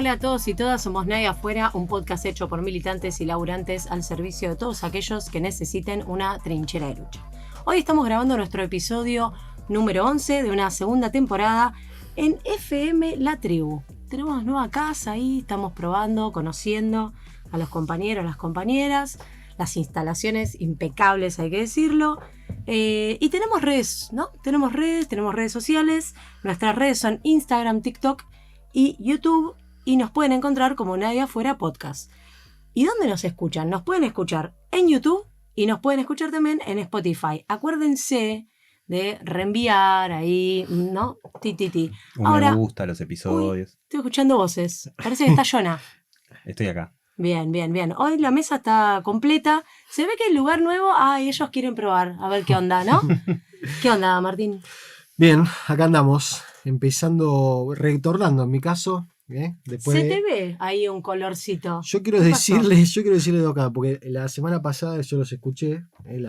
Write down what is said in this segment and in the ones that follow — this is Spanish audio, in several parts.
Hola a todos y todas, somos Nadie Afuera, un podcast hecho por militantes y laburantes al servicio de todos aquellos que necesiten una trinchera de lucha. Hoy estamos grabando nuestro episodio número 11 de una segunda temporada en FM La Tribu. Tenemos nueva casa ahí, estamos probando, conociendo a los compañeros, las compañeras, las instalaciones impecables, hay que decirlo. Y tenemos redes, ¿no? Tenemos redes sociales. Nuestras redes son Instagram, TikTok y YouTube. Y nos pueden encontrar como Nadie Afuera Podcast. ¿Y dónde nos escuchan? Nos pueden escuchar en YouTube y nos pueden escuchar también en Spotify. Acuérdense de reenviar ahí, ¿no? Me gusta los episodios. Estoy escuchando voces. Parece que está Jonah. Estoy acá. Bien. Hoy la mesa está completa. Se ve que el lugar nuevo, ellos quieren probar. A ver qué onda, ¿no? ¿Qué onda, Martín? Bien, acá andamos. Empezando, retornando en mi caso. Después, se te ve ahí un colorcito. Yo quiero decirles dos cosas, porque la semana pasada yo los escuché,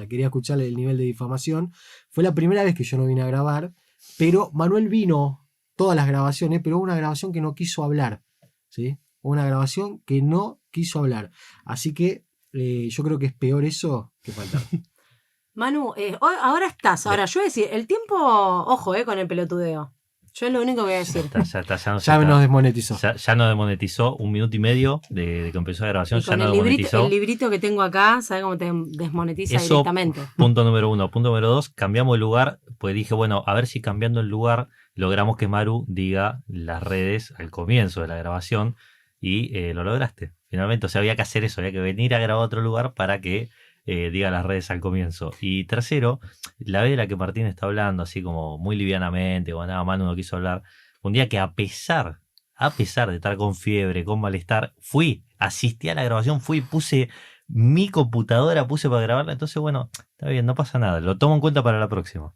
quería escucharle el nivel de difamación. Fue la primera vez que yo no vine a grabar, pero Manuel vino todas las grabaciones, pero hubo una grabación que no quiso hablar, ¿sí? Una grabación que no quiso hablar. Así que yo creo que es peor eso que faltar. Manu, ahora estás. Ahora, yo voy a decir, el tiempo, ojo, con el pelotudeo. Yo es lo único que voy a decir. Ya nos desmonetizó. Ya nos desmonetizó 1 minuto y medio de que empezó la grabación. Ya nos desmonetizó. El librito que tengo acá, ¿sabes cómo te desmonetiza eso, directamente? Punto número 1. Punto número 2, cambiamos el lugar. Pues dije, bueno, a ver si cambiando el lugar logramos que Maru diga las redes al comienzo de la grabación. Y lo lograste. Finalmente, o sea, había que hacer eso. Había que venir a grabar a otro lugar para que diga las redes al comienzo. Y tercero, la vez de la que Martín está hablando así como muy livianamente, o nada, Manu no quiso hablar, un día que a pesar de estar con fiebre, con malestar, asistí a la grabación, puse mi computadora, para grabarla, entonces bueno, está bien, no pasa nada, lo tomo en cuenta para la próxima.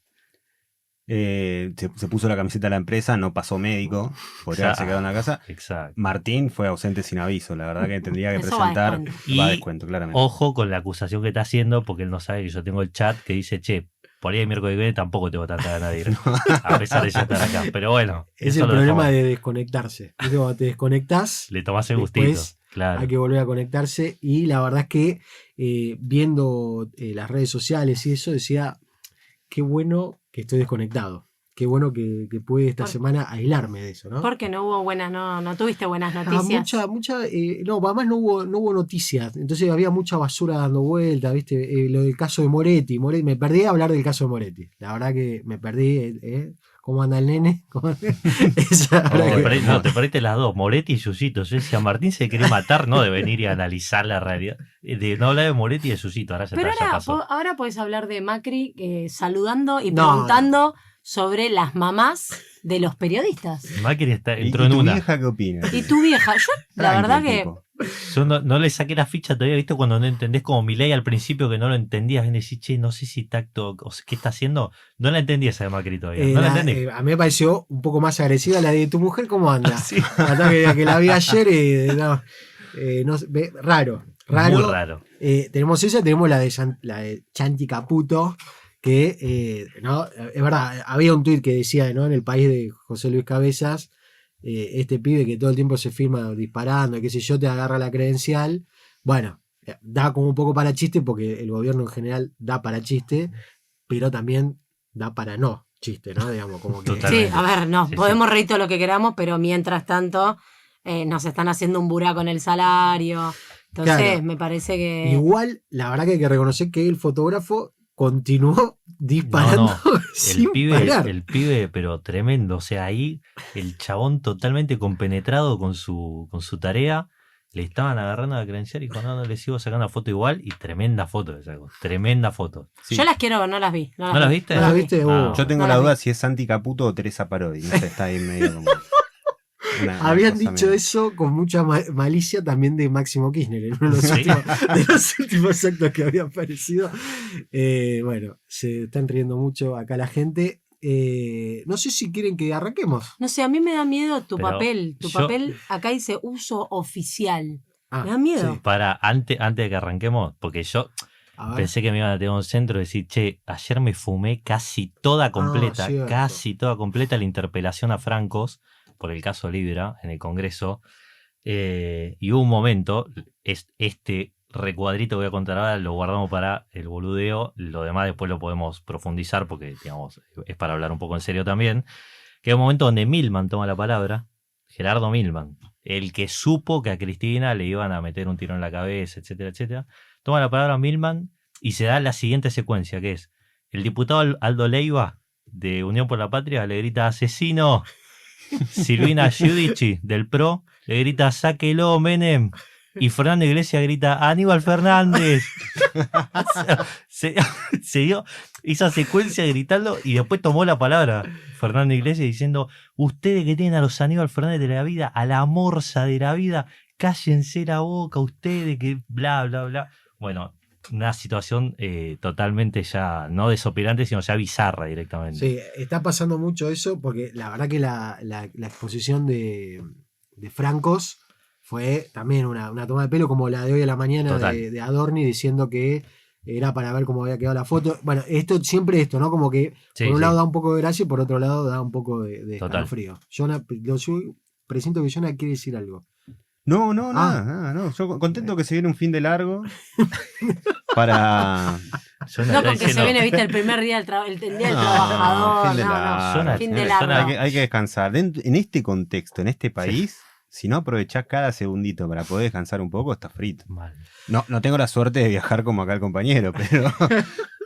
Se puso la camiseta de la empresa, no pasó médico, podría haberse quedado en la casa. Exacto. Martín fue ausente sin aviso, la verdad que tendría que presentar. Va a descuento, claramente. Ojo con la acusación que está haciendo, porque él no sabe que yo tengo el chat que dice, che, por ahí el miércoles que viene tampoco tengo tanta ganas de ir, a pesar de ya estar acá. Pero bueno, es el problema de desconectarse. Cuando te desconectás, le tomás el gustito. Claro. Hay que volver a conectarse. Y la verdad es que viendo las redes sociales y eso, decía, qué bueno que estoy desconectado. Qué bueno que pude esta semana aislarme de eso, ¿no? Porque no hubo no tuviste buenas noticias. Además no hubo noticias. Entonces había mucha basura dando vueltas, ¿viste? Lo del caso de Moretti. Me perdí a hablar del caso de Moretti. La verdad que me perdí. ¿Cómo anda el nene? Te perdiste las dos, Moretti y Susito. Yo decía, Martín se quiere matar, no de venir y analizar la realidad. De no hablar de Moretti y de Susito. Ahora podés hablar de Macri saludando y preguntando sobre las mamás de los periodistas. Macri entró en una. ¿Y tu vieja qué opina? Y tu vieja, yo la verdad que... Yo no le saqué la ficha todavía, ¿viste? Cuando no entendés como Milei al principio que no lo entendías, ven y decís, che, no sé si tacto, o qué está haciendo. No la entendí esa de Macri todavía. No la entendí. A mí me pareció un poco más agresiva la de tu mujer, ¿cómo anda? Sí. Que la vi ayer y raro. Muy raro. Tenemos esa, tenemos la de Chanti Caputo, que es verdad, había un tuit que decía, ¿no? En El País de José Luis Cabezas, este pibe que todo el tiempo se firma disparando, qué sé yo, te agarra la credencial. Bueno, da como un poco para chiste, porque el gobierno en general da para chiste, pero también da para no chiste, ¿no? Digamos, como que... Sí, a ver, podemos reír todo lo que queramos, pero mientras tanto nos están haciendo un buraco en el salario. Entonces, claro, me parece que... Igual, la verdad que hay que reconocer que el fotógrafo continuó disparando sin parar. El pibe, pero tremendo. O sea, ahí el chabón totalmente compenetrado con su tarea. Le estaban agarrando la credencial y cuando no le sigo sacando foto igual. Y tremenda foto le saco. Tremenda foto. Sí. Yo las quiero ver, no las vi. ¿No las viste? ¿No las viste? Yo tengo la duda si es Santi Caputo o Teresa Parodi. No sé, está ahí medio como... Habían dicho eso con mucha malicia también de Máximo Kirchner en uno de los últimos actos que había aparecido. Bueno, se están riendo mucho acá la gente. No sé si quieren que arranquemos. No sé, a mí me da miedo tu papel. Tu papel acá dice uso oficial. Me da miedo. Sí. Antes de que arranquemos, porque yo pensé que me iban a tener un centro y decir, che, ayer me fumé casi toda completa la interpelación a Francos por el caso Libra en el Congreso. Y hubo un momento, este recuadrito que voy a contar ahora lo guardamos para el boludeo, lo demás después lo podemos profundizar porque, digamos, es para hablar un poco en serio también, que hay un momento donde Milman toma la palabra, Gerardo Milman, el que supo que a Cristina le iban a meter un tiro en la cabeza, etcétera, etcétera, toma la palabra Milman y se da la siguiente secuencia, que es el diputado Aldo Leiva de Unión por la Patria le grita asesino, Silvina Giudici del PRO le grita sáquelo Menem, y Fernando Iglesias grita Aníbal Fernández. se dio esa secuencia gritando y después tomó la palabra Fernando Iglesias diciendo: ustedes que tienen a los Aníbal Fernández de la vida, a la morsa de la vida, cállense la boca, ustedes que bla bla bla. Bueno, una situación totalmente ya no desopilante, sino ya bizarra directamente. Sí, está pasando mucho eso porque la verdad que la exposición de Francos fue también una toma de pelo como la de hoy a la mañana de Adorni diciendo que era para ver cómo había quedado la foto. Bueno, siempre esto, ¿no? Como que por un lado da un poco de gracia y por otro lado da un poco de escalofrío. Yo presiento que Jonah quiere decir algo. No, nada. Yo contento que se viene un fin de largo para... No, con que se viene, viste, el primer día del día del trabajador. Fin de largo. Hay que descansar. En este contexto, en este país, si no aprovechás cada segundito para poder descansar un poco, estás frito. Mal. No tengo la suerte de viajar como acá el compañero,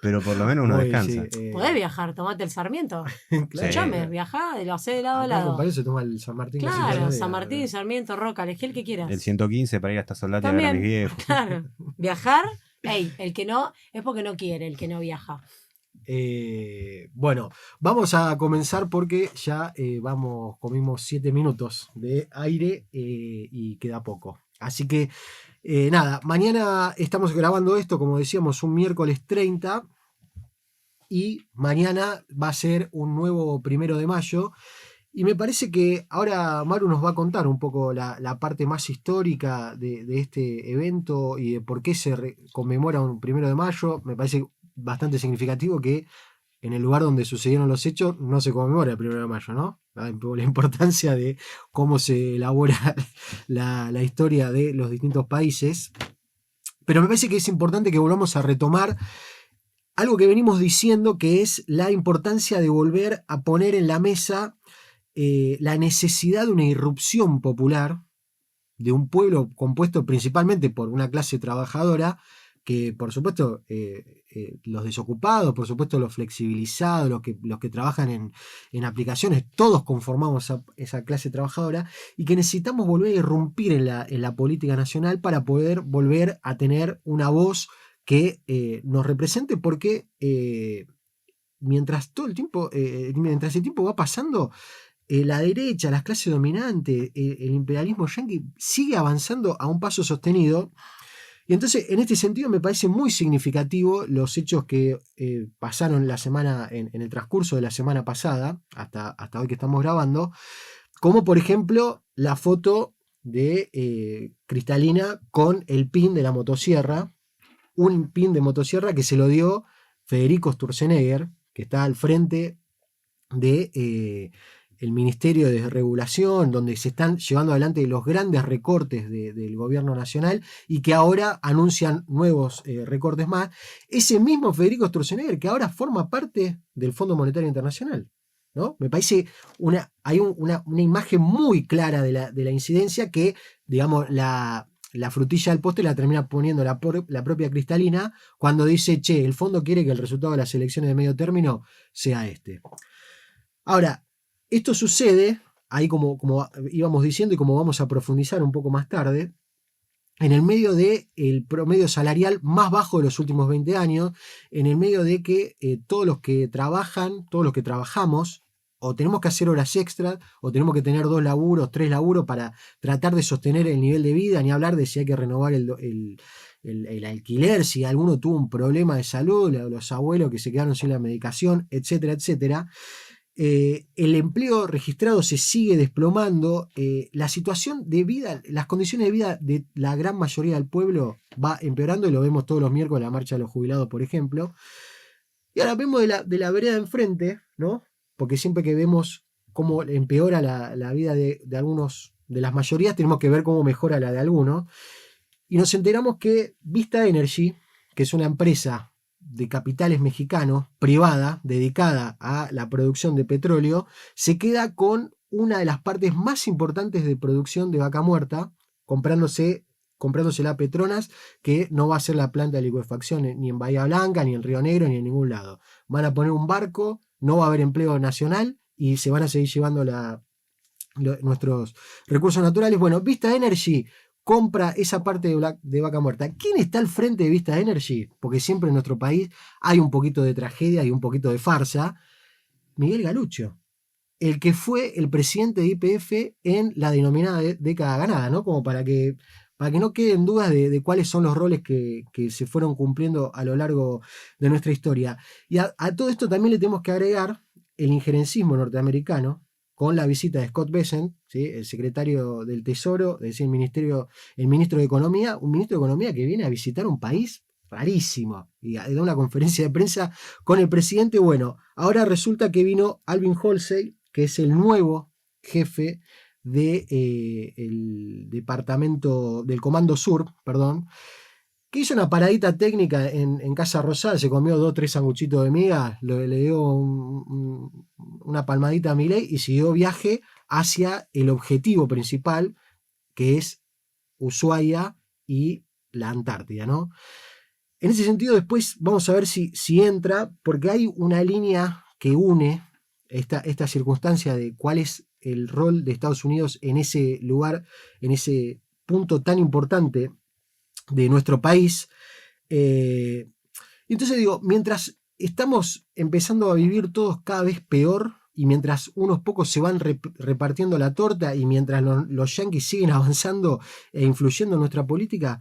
pero por lo menos uno descansa. Sí, podés viajar, tomate el Sarmiento. Escuchame, viajá, lo hacé de lado a lado. El compañero se toma el San Martín. Claro, San Martín, Sarmiento, Roca, elegí el que quieras. El 115 para ir hasta Soldati a ver a mis viejos. Claro, viajar, el que no, es porque no quiere, el que no viaja. Bueno, vamos a comenzar porque ya comimos 7 minutos de aire y queda poco. Así que nada, mañana estamos grabando esto, como decíamos, un miércoles 30 y mañana va a ser un nuevo 1 de mayo. Y me parece que ahora Maru nos va a contar un poco la parte más histórica de este evento y de por qué se conmemora un 1 de mayo. Me parece bastante significativo que en el lugar donde sucedieron los hechos no se conmemora el 1 de mayo, ¿no? La importancia de cómo se elabora la historia de los distintos países. Pero me parece que es importante que volvamos a retomar algo que venimos diciendo, que es la importancia de volver a poner en la mesa la necesidad de una irrupción popular de un pueblo compuesto principalmente por una clase trabajadora que, por supuesto, los desocupados, por supuesto, los flexibilizados, los que trabajan en aplicaciones, todos conformamos esa clase trabajadora y que necesitamos volver a irrumpir en la política nacional para poder volver a tener una voz que nos represente, porque mientras el tiempo va pasando, la derecha, las clases dominantes, el imperialismo yanqui sigue avanzando a un paso sostenido. Y entonces, en este sentido, me parece muy significativo los hechos que pasaron en el transcurso de la semana pasada, hasta hoy que estamos grabando, como por ejemplo la foto de Cristalina con el pin de la motosierra, un pin de motosierra que se lo dio Federico Sturzenegger, que está al frente de el Ministerio de Regulación, donde se están llevando adelante los grandes recortes del gobierno nacional y que ahora anuncian nuevos recortes más. Ese mismo Federico Sturzenegger que ahora forma parte del Fondo Monetario Internacional, ¿no? Me parece hay una imagen muy clara de la incidencia que, digamos, la frutilla del postre la termina poniendo la propia Cristalina cuando dice, che, el fondo quiere que el resultado de las elecciones de medio término sea este. Ahora, esto sucede, ahí como íbamos diciendo y como vamos a profundizar un poco más tarde, en el medio del promedio salarial más bajo de los últimos 20 años, en el medio de que todos los que trabajamos, o tenemos que hacer horas extras, o tenemos que tener 2 laburos, 3 laburos para tratar de sostener el nivel de vida, ni hablar de si hay que renovar el alquiler, si alguno tuvo un problema de salud, los abuelos que se quedaron sin la medicación, etcétera, etcétera. El empleo registrado se sigue desplomando, la situación de vida, las condiciones de vida de la gran mayoría del pueblo va empeorando y lo vemos todos los miércoles en la marcha de los jubilados, por ejemplo. Y ahora vemos de la vereda de enfrente, ¿no? Porque siempre que vemos cómo empeora la vida de algunos de las mayorías, tenemos que ver cómo mejora la de algunos. Y nos enteramos que Vista Energy, que es una empresa de capitales mexicanos, privada, dedicada a la producción de petróleo, se queda con una de las partes más importantes de producción de vaca muerta, comprándosela a Petronas, que no va a ser la planta de licuefacción ni en Bahía Blanca, ni en Río Negro, ni en ningún lado. Van a poner un barco, no va a haber empleo nacional y se van a seguir llevando nuestros recursos naturales. Bueno, Vista Energy compra esa parte de vaca muerta. ¿Quién está al frente de Vista Energy? Porque siempre en nuestro país hay un poquito de tragedia y un poquito de farsa. Miguel Galuccio, el que fue el presidente de YPF en la denominada década ganada, ¿no? Como para que no queden dudas de cuáles son los roles que se fueron cumpliendo a lo largo de nuestra historia. Y a todo esto también le tenemos que agregar el injerencismo norteamericano, con la visita de Scott Bessent, ¿sí? El secretario del Tesoro, es decir, el ministro de Economía, un ministro de Economía que viene a visitar un país rarísimo y da una conferencia de prensa con el presidente. Bueno, ahora resulta que vino Alvin Halsey, que es el nuevo jefe del departamento del Comando Sur, que hizo una paradita técnica en Casa Rosada, se comió 2 o 3 sanguchitos de miga, le dio una palmadita a Milei y siguió viaje hacia el objetivo principal, que es Ushuaia y la Antártida, ¿no? En ese sentido, después vamos a ver si entra, porque hay una línea que une esta circunstancia de cuál es el rol de Estados Unidos en ese lugar, en ese punto tan importante de nuestro país. Y entonces digo, mientras estamos empezando a vivir todos cada vez peor y mientras unos pocos se van repartiendo la torta y mientras los yanquis siguen avanzando e influyendo en nuestra política,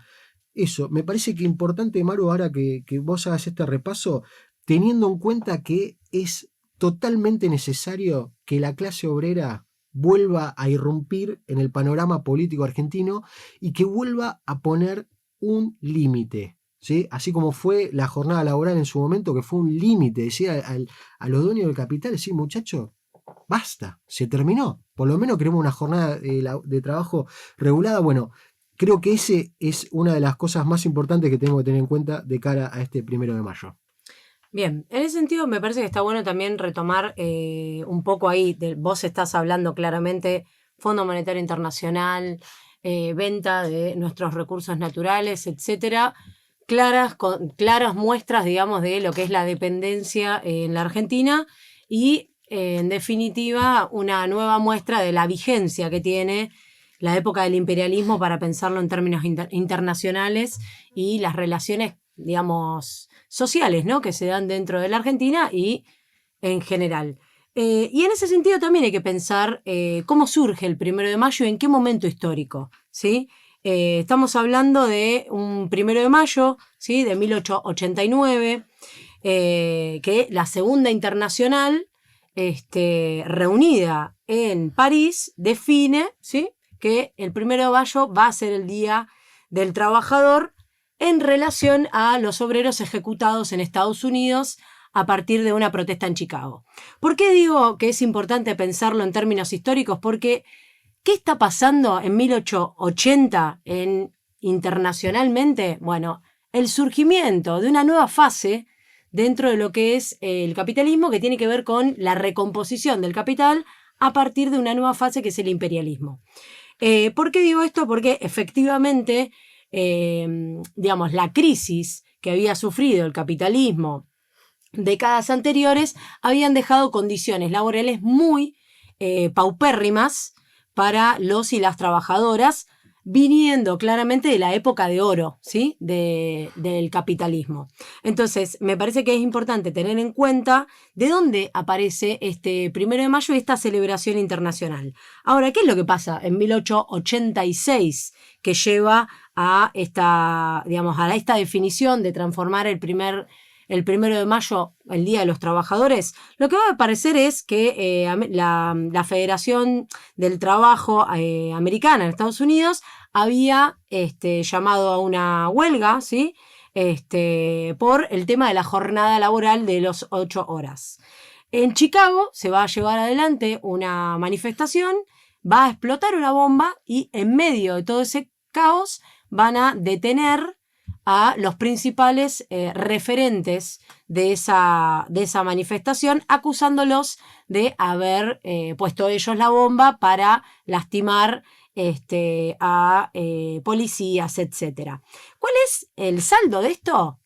eso, me parece que importante, Maru, ahora que vos hagas este repaso, teniendo en cuenta que es totalmente necesario que la clase obrera vuelva a irrumpir en el panorama político argentino y que vuelva a poner un límite, ¿sí? Así como fue la jornada laboral en su momento, que fue un límite, decía a los dueños del capital, decir, muchachos, basta, se terminó, por lo menos queremos una jornada de trabajo regulada. Bueno, creo que ese es una de las cosas más importantes que tenemos que tener en cuenta de cara a este 1 de mayo. Bien, en ese sentido me parece que está bueno también retomar un poco ahí, vos estás hablando claramente Fondo Monetario Internacional, venta de nuestros recursos naturales, etcétera, claras muestras, digamos, de lo que es la dependencia en la Argentina y, en definitiva, una nueva muestra de la vigencia que tiene la época del imperialismo para pensarlo en términos internacionales y las relaciones, digamos, sociales, ¿no?, que se dan dentro de la Argentina y en general. Y en ese sentido también hay que pensar cómo surge el 1 de mayo y en qué momento histórico, ¿sí? Estamos hablando de un 1 de mayo, ¿sí?, de 1889, que la Segunda Internacional, reunida en París, define, ¿sí?, que el 1 de mayo va a ser el Día del Trabajador en relación a los obreros ejecutados en Estados Unidos a partir de una protesta en Chicago. ¿Por qué digo que es importante pensarlo en términos históricos? Porque, ¿qué está pasando en 1880 internacionalmente? Bueno, el surgimiento de una nueva fase dentro de lo que es el capitalismo, que tiene que ver con la recomposición del capital a partir de una nueva fase que es el imperialismo. ¿Por qué digo esto? Porque efectivamente, digamos, la crisis que había sufrido el capitalismo décadas anteriores habían dejado condiciones laborales muy paupérrimas para los y las trabajadoras, viniendo claramente de la época de oro, ¿sí?, del capitalismo. Entonces, me parece que es importante tener en cuenta de dónde aparece este 1 de mayo y esta celebración internacional. Ahora, ¿qué es lo que pasa en 1886 que lleva a esta definición de transformar el 1 de mayo, el Día de los Trabajadores? Lo que va a aparecer es que la Federación del Trabajo americana en Estados Unidos había llamado a una huelga, ¿sí?, por el tema de la jornada laboral de las 8 horas. En Chicago se va a llevar adelante una manifestación va a explotar una bomba y en medio de todo ese caos van a detener a los principales referentes de esa manifestación, acusándolos de haber puesto ellos la bomba para lastimar a policías, etc. ¿Cuál es el saldo de esto?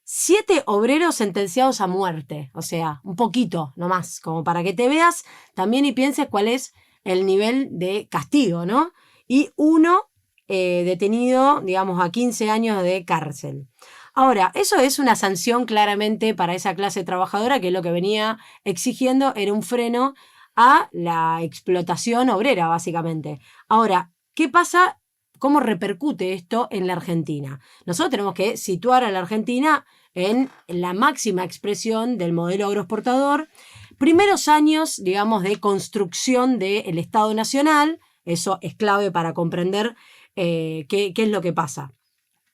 7 obreros sentenciados a muerte, o sea, un poquito nomás, como para que te veas también y pienses cuál es el nivel de castigo, ¿no? Y 1 detenido, digamos, a 15 años de cárcel. Ahora, eso es una sanción claramente para esa clase trabajadora que lo que venía exigiendo era un freno a la explotación obrera, básicamente. Ahora, ¿qué pasa? ¿Cómo repercute esto en la Argentina? Nosotros tenemos que situar a la Argentina en la máxima expresión del modelo agroexportador. Primeros años, digamos, de construcción del Estado Nacional. Eso es clave para comprender qué es lo que pasa.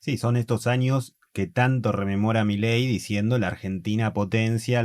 Sí, son estos años que tanto rememora Milei diciendo la Argentina potencia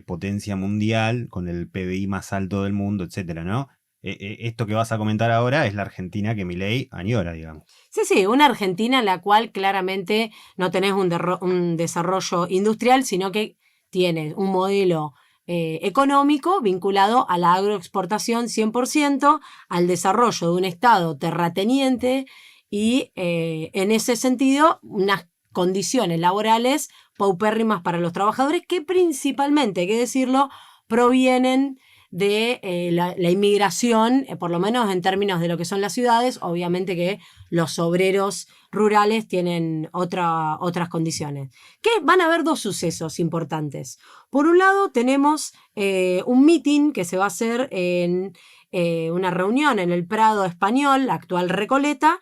potencia mundial con el PBI más alto del mundo, etcétera, ¿no? Esto que vas a comentar ahora es la Argentina que Milei añora, digamos. Sí, una Argentina en la cual claramente no tenés un desarrollo industrial, sino que tienes un modelo económico vinculado a la agroexportación 100%, al desarrollo de un Estado terrateniente y en ese sentido unas condiciones laborales paupérrimas para los trabajadores que principalmente, hay que decirlo, provienen de la inmigración, por lo menos en términos de lo que son las ciudades. Obviamente que los obreros rurales tienen otras condiciones. Que van a haber 2 sucesos importantes. Por un lado tenemos un meeting que se va a hacer en una reunión en el Prado Español, la actual Recoleta,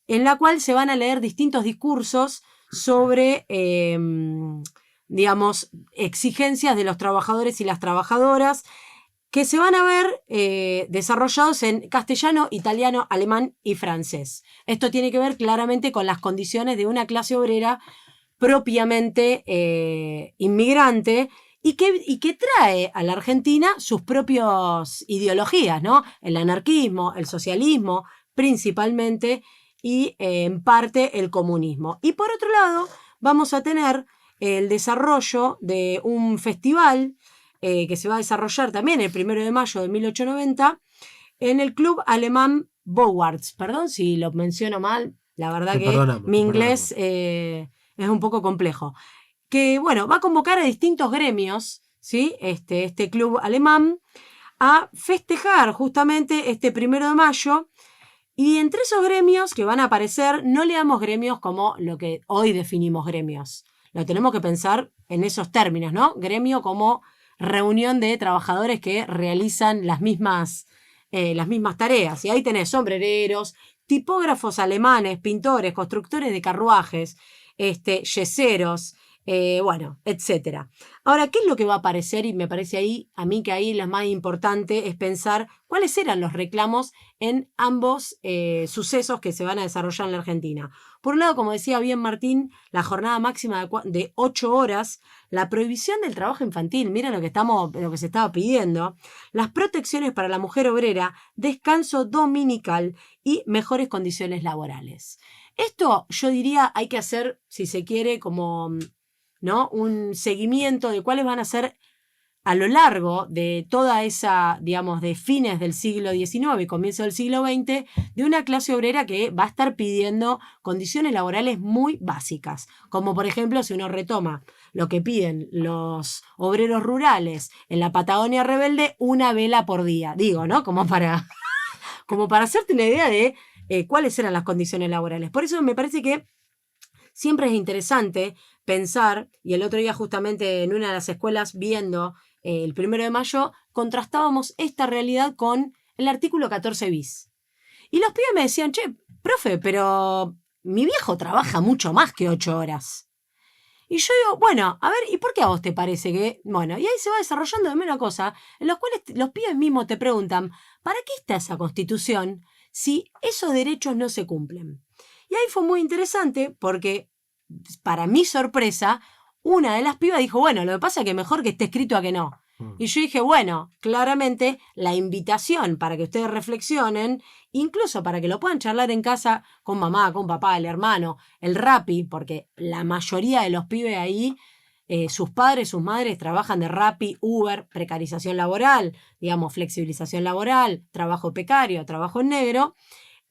en la cual se van a leer distintos discursos sobre digamos, exigencias de los trabajadores y las trabajadoras, que se van a ver desarrollados en castellano, italiano, alemán y francés. Esto tiene que ver claramente con las condiciones de una clase obrera propiamente inmigrante y que trae a la Argentina sus propias ideologías, ¿no? El anarquismo, el socialismo principalmente y en parte el comunismo. Y por otro lado vamos a tener el desarrollo de un festival que se va a desarrollar también el 1 de mayo de 1890 en el Club Alemán Bowards. Perdón si lo menciono mal, la verdad que mi inglés es un poco complejo. Que, bueno, va a convocar a distintos gremios, ¿sí? Este club alemán a festejar justamente este 1 de mayo. Y entre esos gremios que van a aparecer, no le damos gremios como lo que hoy definimos gremios. Lo tenemos que pensar en esos términos, ¿no? Gremio como reunión de trabajadores que realizan las mismas tareas. Y ahí tenés sombrereros, tipógrafos alemanes, pintores, constructores de carruajes, yeseros, bueno, etcétera. Ahora, ¿qué es lo que va a aparecer? Y me parece a mí que ahí lo más importante es pensar cuáles eran los reclamos en ambos sucesos que se van a desarrollar en la Argentina. Por un lado, como decía bien Martín, la jornada máxima de 8 horas, la prohibición del trabajo infantil, miren lo que se estaba pidiendo, las protecciones para la mujer obrera, descanso dominical y mejores condiciones laborales. Esto, yo diría, hay que hacer, si se quiere, como, ¿no?, un seguimiento de cuáles van a ser a lo largo de toda esa, digamos, de fines del siglo XIX y comienzo del siglo XX, de una clase obrera que va a estar pidiendo condiciones laborales muy básicas, como por ejemplo, si uno retoma lo que piden los obreros rurales en la Patagonia rebelde, 1 vela por día, digo, ¿no?, como para hacerte una idea de cuáles eran las condiciones laborales. Por eso me parece que siempre es interesante pensar, y el otro día justamente en una de las escuelas viendo el 1 de mayo, contrastábamos esta realidad con el artículo 14 bis. Y los pibes me decían, che, profe, pero mi viejo trabaja mucho más que 8 horas. Y yo digo, bueno, a ver, ¿y por qué a vos te parece que...? Bueno, y ahí se va desarrollando de una cosa, en los cuales los pibes mismos te preguntan, ¿para qué está esa Constitución si esos derechos no se cumplen? Y ahí fue muy interesante porque, para mi sorpresa, una de las pibas dijo, bueno, lo que pasa es que mejor que esté escrito a que no. Y yo dije, bueno, claramente la invitación para que ustedes reflexionen, incluso para que lo puedan charlar en casa con mamá, con papá, el hermano, el Rappi, porque la mayoría de los pibes ahí, sus padres, sus madres trabajan de Rappi, Uber, precarización laboral, digamos, flexibilización laboral, trabajo precario, trabajo en negro.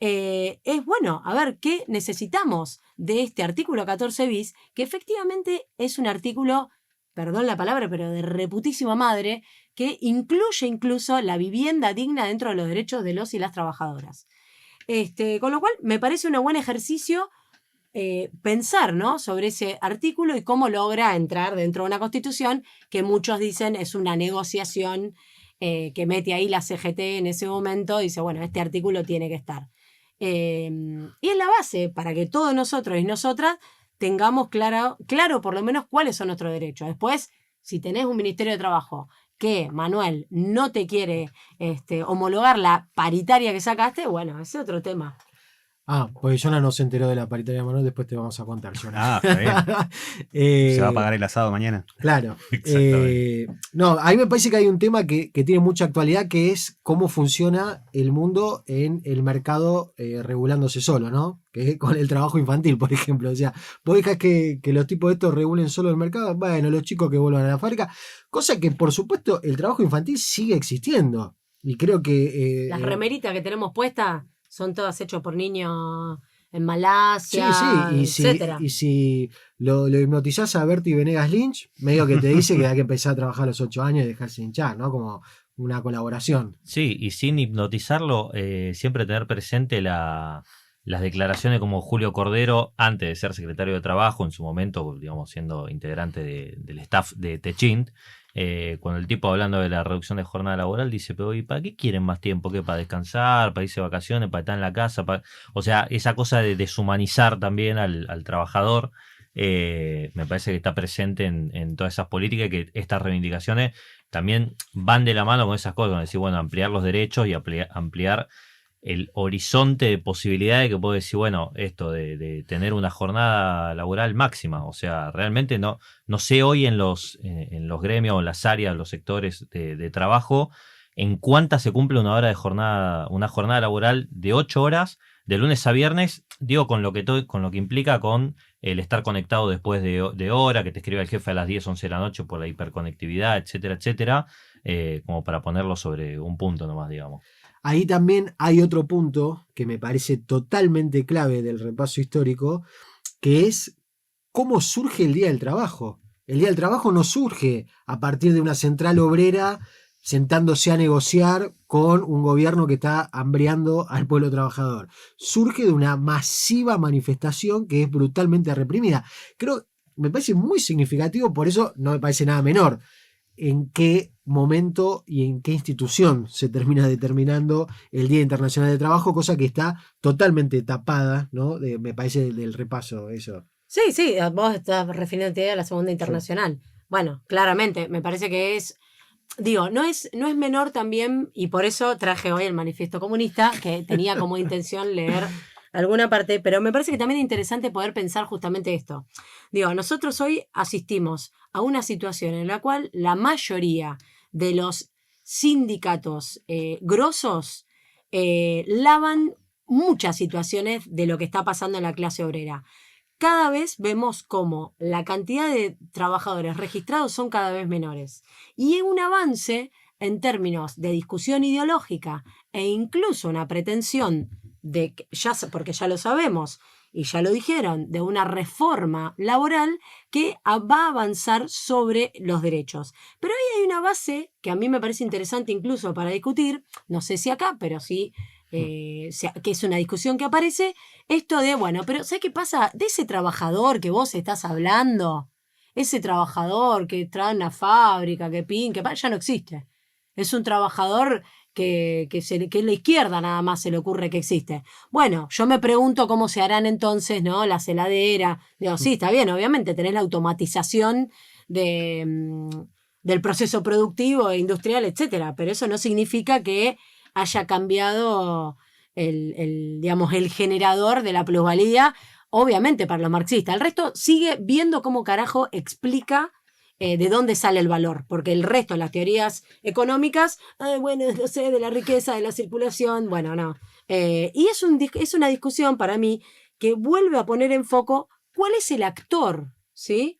Es bueno, a ver, ¿qué necesitamos de este artículo 14 bis? Que efectivamente es un artículo, perdón la palabra, pero de reputísima madre, que incluye incluso la vivienda digna dentro de los derechos de los y las trabajadoras. Con lo cual, me parece un buen ejercicio pensar, ¿no?, sobre ese artículo y cómo logra entrar dentro de una constitución que muchos dicen es una negociación que mete ahí la CGT en ese momento y dice, bueno, este artículo tiene que estar. Y es la base para que todos nosotros y nosotras tengamos claro por lo menos cuáles son nuestros derechos. Después, si tenés un Ministerio de Trabajo que, Manuel, no te quiere homologar la paritaria que sacaste, bueno, ese es otro tema. Porque Jonah no se enteró de la paritaria, Manuel, después te vamos a contar, Jonah. Está bien. Se va a pagar el asado mañana. Claro. No, a mí me parece que hay un tema que tiene mucha actualidad, que es cómo funciona el mundo en el mercado regulándose solo, ¿no? Que es con el trabajo infantil, por ejemplo. O sea, vos dejás que los tipos estos regulen solo el mercado, bueno, los chicos que vuelvan a la fábrica, cosa que, por supuesto, el trabajo infantil sigue existiendo. Y creo que... Las remeritas que tenemos puestas son todas hechas por niños en Malasia, etcétera. Y si lo hipnotizás a Bertie Venegas Lynch, medio que te dice que hay que empezar a trabajar a los 8 años y dejarse hinchar, ¿no? Como una colaboración. Sí, y sin hipnotizarlo, siempre tener presente las declaraciones como Julio Cordero, antes de ser secretario de Trabajo, en su momento, digamos, siendo integrante del staff de Techint, cuando el tipo, hablando de la reducción de jornada laboral, dice, pero ¿y para qué quieren más tiempo? ¿Qué? ¿Para descansar? ¿Para irse de vacaciones? ¿Para estar en la casa? O sea, esa cosa de deshumanizar también al trabajador, me parece que está presente en todas esas políticas, y que estas reivindicaciones también van de la mano con esas cosas, decir, bueno, ampliar los derechos y ampliar el horizonte de posibilidades, que puedo decir, bueno, esto de tener una jornada laboral máxima. O sea, realmente no sé hoy en los gremios, o en las áreas, los sectores de trabajo, en cuántas se cumple una jornada laboral de 8 horas, de lunes a viernes, digo, con lo que implica con el estar conectado después de hora, que te escribe el jefe a las 10, 11 de la noche por la hiperconectividad, etcétera, etcétera, como para ponerlo sobre un punto nomás, digamos. Ahí también hay otro punto que me parece totalmente clave del repaso histórico, que es cómo surge el Día del Trabajo. El Día del Trabajo no surge a partir de una central obrera sentándose a negociar con un gobierno que está hambreando al pueblo trabajador. Surge de una masiva manifestación que es brutalmente reprimida. Me parece muy significativo, por eso no me parece nada menor en qué momento y en qué institución se termina determinando el Día Internacional del Trabajo, cosa que está totalmente tapada, ¿no? Me parece del repaso eso. Sí, vos estás refiriéndote a la Segunda Internacional. Sí. Bueno, claramente, me parece que no es menor también, y por eso traje hoy el Manifiesto Comunista, que tenía como intención leer alguna parte, pero me parece que también es interesante poder pensar justamente esto. Nosotros hoy asistimos a una situación en la cual la mayoría de los sindicatos grosos lavan muchas situaciones de lo que está pasando en la clase obrera. Cada vez vemos cómo la cantidad de trabajadores registrados son cada vez menores. Y es un avance en términos de discusión ideológica e incluso una pretensión porque ya lo sabemos y ya lo dijeron, de una reforma laboral que va a avanzar sobre los derechos. Pero ahí hay una base que a mí me parece interesante incluso para discutir, no sé si acá, pero sí, que es una discusión que aparece, esto de, pero ¿sabes qué pasa? De ese trabajador que vos estás hablando, ese trabajador que trae una fábrica, que ya no existe. Es un trabajador que en la izquierda nada más se le ocurre que existe. Bueno, yo me pregunto cómo se harán entonces, ¿no? Las heladeras. Sí, está bien, obviamente tenés la automatización del proceso productivo e industrial, etcétera, pero eso no significa que haya cambiado el generador de la plusvalía, obviamente para los marxistas. El resto sigue viendo cómo carajo explica de dónde sale el valor, porque el resto, las teorías económicas, bueno, no sé, de la riqueza, de la circulación, bueno, no. Y es una discusión para mí que vuelve a poner en foco cuál es el actor, ¿sí?,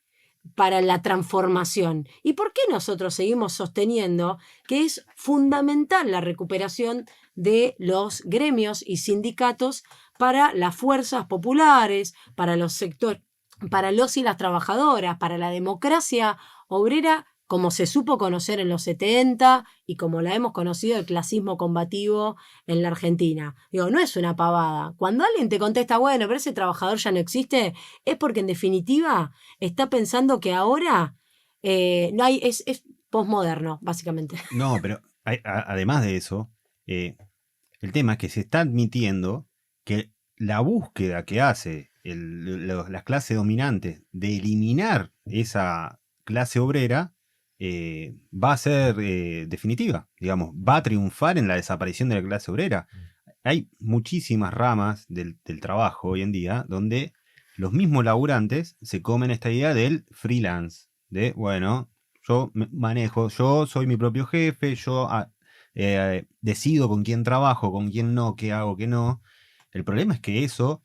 para la transformación. ¿Y por qué nosotros seguimos sosteniendo que es fundamental la recuperación de los gremios y sindicatos para las fuerzas populares, para los sectores, para los y las trabajadoras, para la democracia obrera, como se supo conocer en los 70 y como la hemos conocido el clasismo combativo en la Argentina? Digo, no es una pavada. Cuando alguien te contesta, bueno, pero ese trabajador ya no existe, es porque en definitiva está pensando que ahora no hay, es posmoderno, básicamente. No, pero además de eso, el tema es que se está admitiendo que la búsqueda que hace las clases dominantes de eliminar esa clase obrera va a ser definitiva, digamos, va a triunfar en la desaparición de la clase obrera. Hay muchísimas ramas del trabajo hoy en día donde los mismos laburantes se comen esta idea del freelance, de, bueno, yo manejo, yo soy mi propio jefe, yo decido con quién trabajo, con quién no, qué hago, qué no. El problema es que eso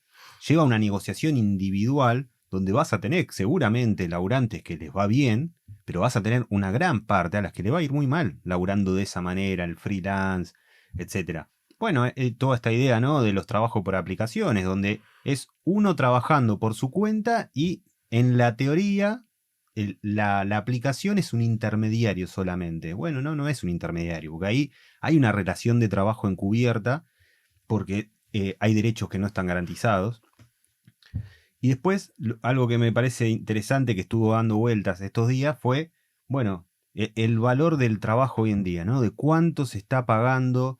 lleva a una negociación individual donde vas a tener seguramente laburantes que les va bien, pero vas a tener una gran parte a las que le va a ir muy mal laburando de esa manera, el freelance, etcétera. Bueno, toda esta idea, ¿no?, de los trabajos por aplicaciones, donde es uno trabajando por su cuenta y en la teoría la aplicación es un intermediario solamente. Bueno, no es un intermediario, porque ahí hay una relación de trabajo encubierta, porque hay derechos que no están garantizados. Y después, algo que me parece interesante que estuvo dando vueltas estos días fue, bueno, el valor del trabajo hoy en día, ¿no? De cuánto se está pagando.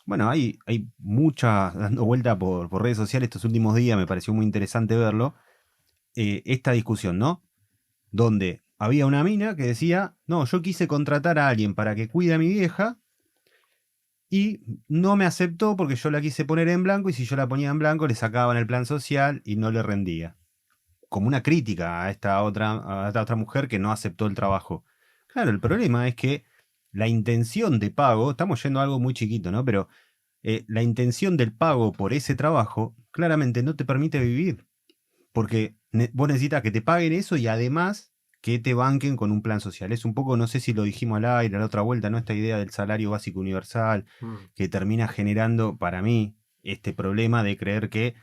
Bueno, hay muchas dando vuelta por redes sociales estos últimos días, me pareció muy interesante verlo. Esta discusión, ¿no? Donde había una mina que decía, no, yo quise contratar a alguien para que cuide a mi vieja, y no me aceptó porque yo la quise poner en blanco, y si yo la ponía en blanco le sacaban el plan social y no le rendía. Como una crítica a esta otra mujer que no aceptó el trabajo. Claro, el problema es que la intención de pago, estamos yendo a algo muy chiquito, ¿no? Pero la intención del pago por ese trabajo claramente no te permite vivir. Porque vos necesitas que te paguen eso y además que te banquen con un plan social. Es un poco, no sé si lo dijimos al aire, a la otra vuelta, ¿no? Esta idea del salario básico universal, que termina generando, para mí, este problema de creer que,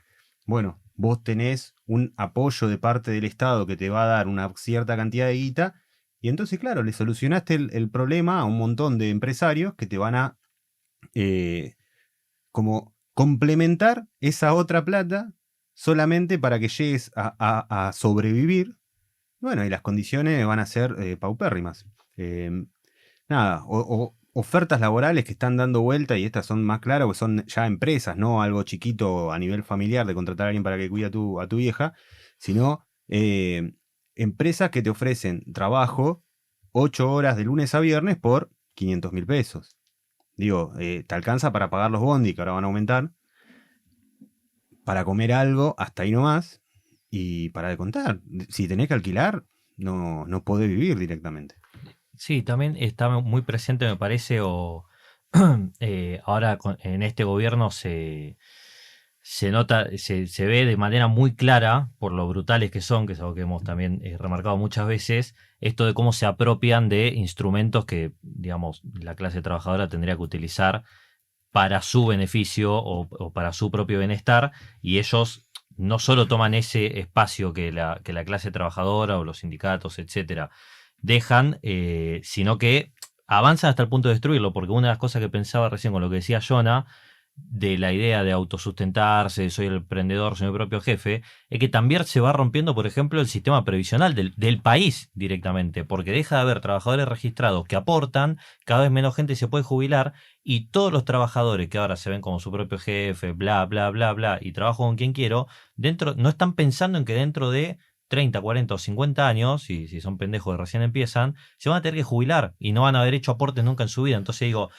bueno, vos tenés un apoyo de parte del Estado que te va a dar una cierta cantidad de guita, y entonces, claro, le solucionaste el problema a un montón de empresarios que te van a como complementar esa otra plata solamente para que llegues a sobrevivir. Bueno, y las condiciones van a ser paupérrimas. Nada, ofertas laborales que están dando vuelta, y estas son más claras, porque son ya empresas, no algo chiquito a nivel familiar de contratar a alguien para que cuide a tu vieja, sino empresas que te ofrecen trabajo 8 horas de lunes a viernes por 500.000 pesos. Digo, te alcanza para pagar los bondi, que ahora van a aumentar, para comer algo, hasta ahí nomás, y para de contar. Si tenés que alquilar, no podés vivir directamente. Sí, también está muy presente, me parece, ahora en este gobierno se nota, se ve de manera muy clara, por lo brutales que son, que es algo que hemos también remarcado muchas veces, esto de cómo se apropian de instrumentos que, digamos, la clase trabajadora tendría que utilizar para su beneficio o para su propio bienestar, y ellos no solo toman ese espacio que la clase trabajadora o los sindicatos, etcétera, dejan, sino que avanzan hasta el punto de destruirlo, porque una de las cosas que pensaba recién con lo que decía Jonah, de la idea de autosustentarse, soy el emprendedor, soy mi propio jefe, es que también se va rompiendo, por ejemplo, el sistema previsional del país directamente, porque deja de haber trabajadores registrados que aportan, cada vez menos gente se puede jubilar, y todos los trabajadores que ahora se ven como su propio jefe, bla, bla, bla, bla, y trabajo con quien quiero, no están pensando en que dentro de 30, 40 o 50 años, y si son pendejos que recién empiezan, se van a tener que jubilar y no van a haber hecho aportes nunca en su vida. Entonces digo,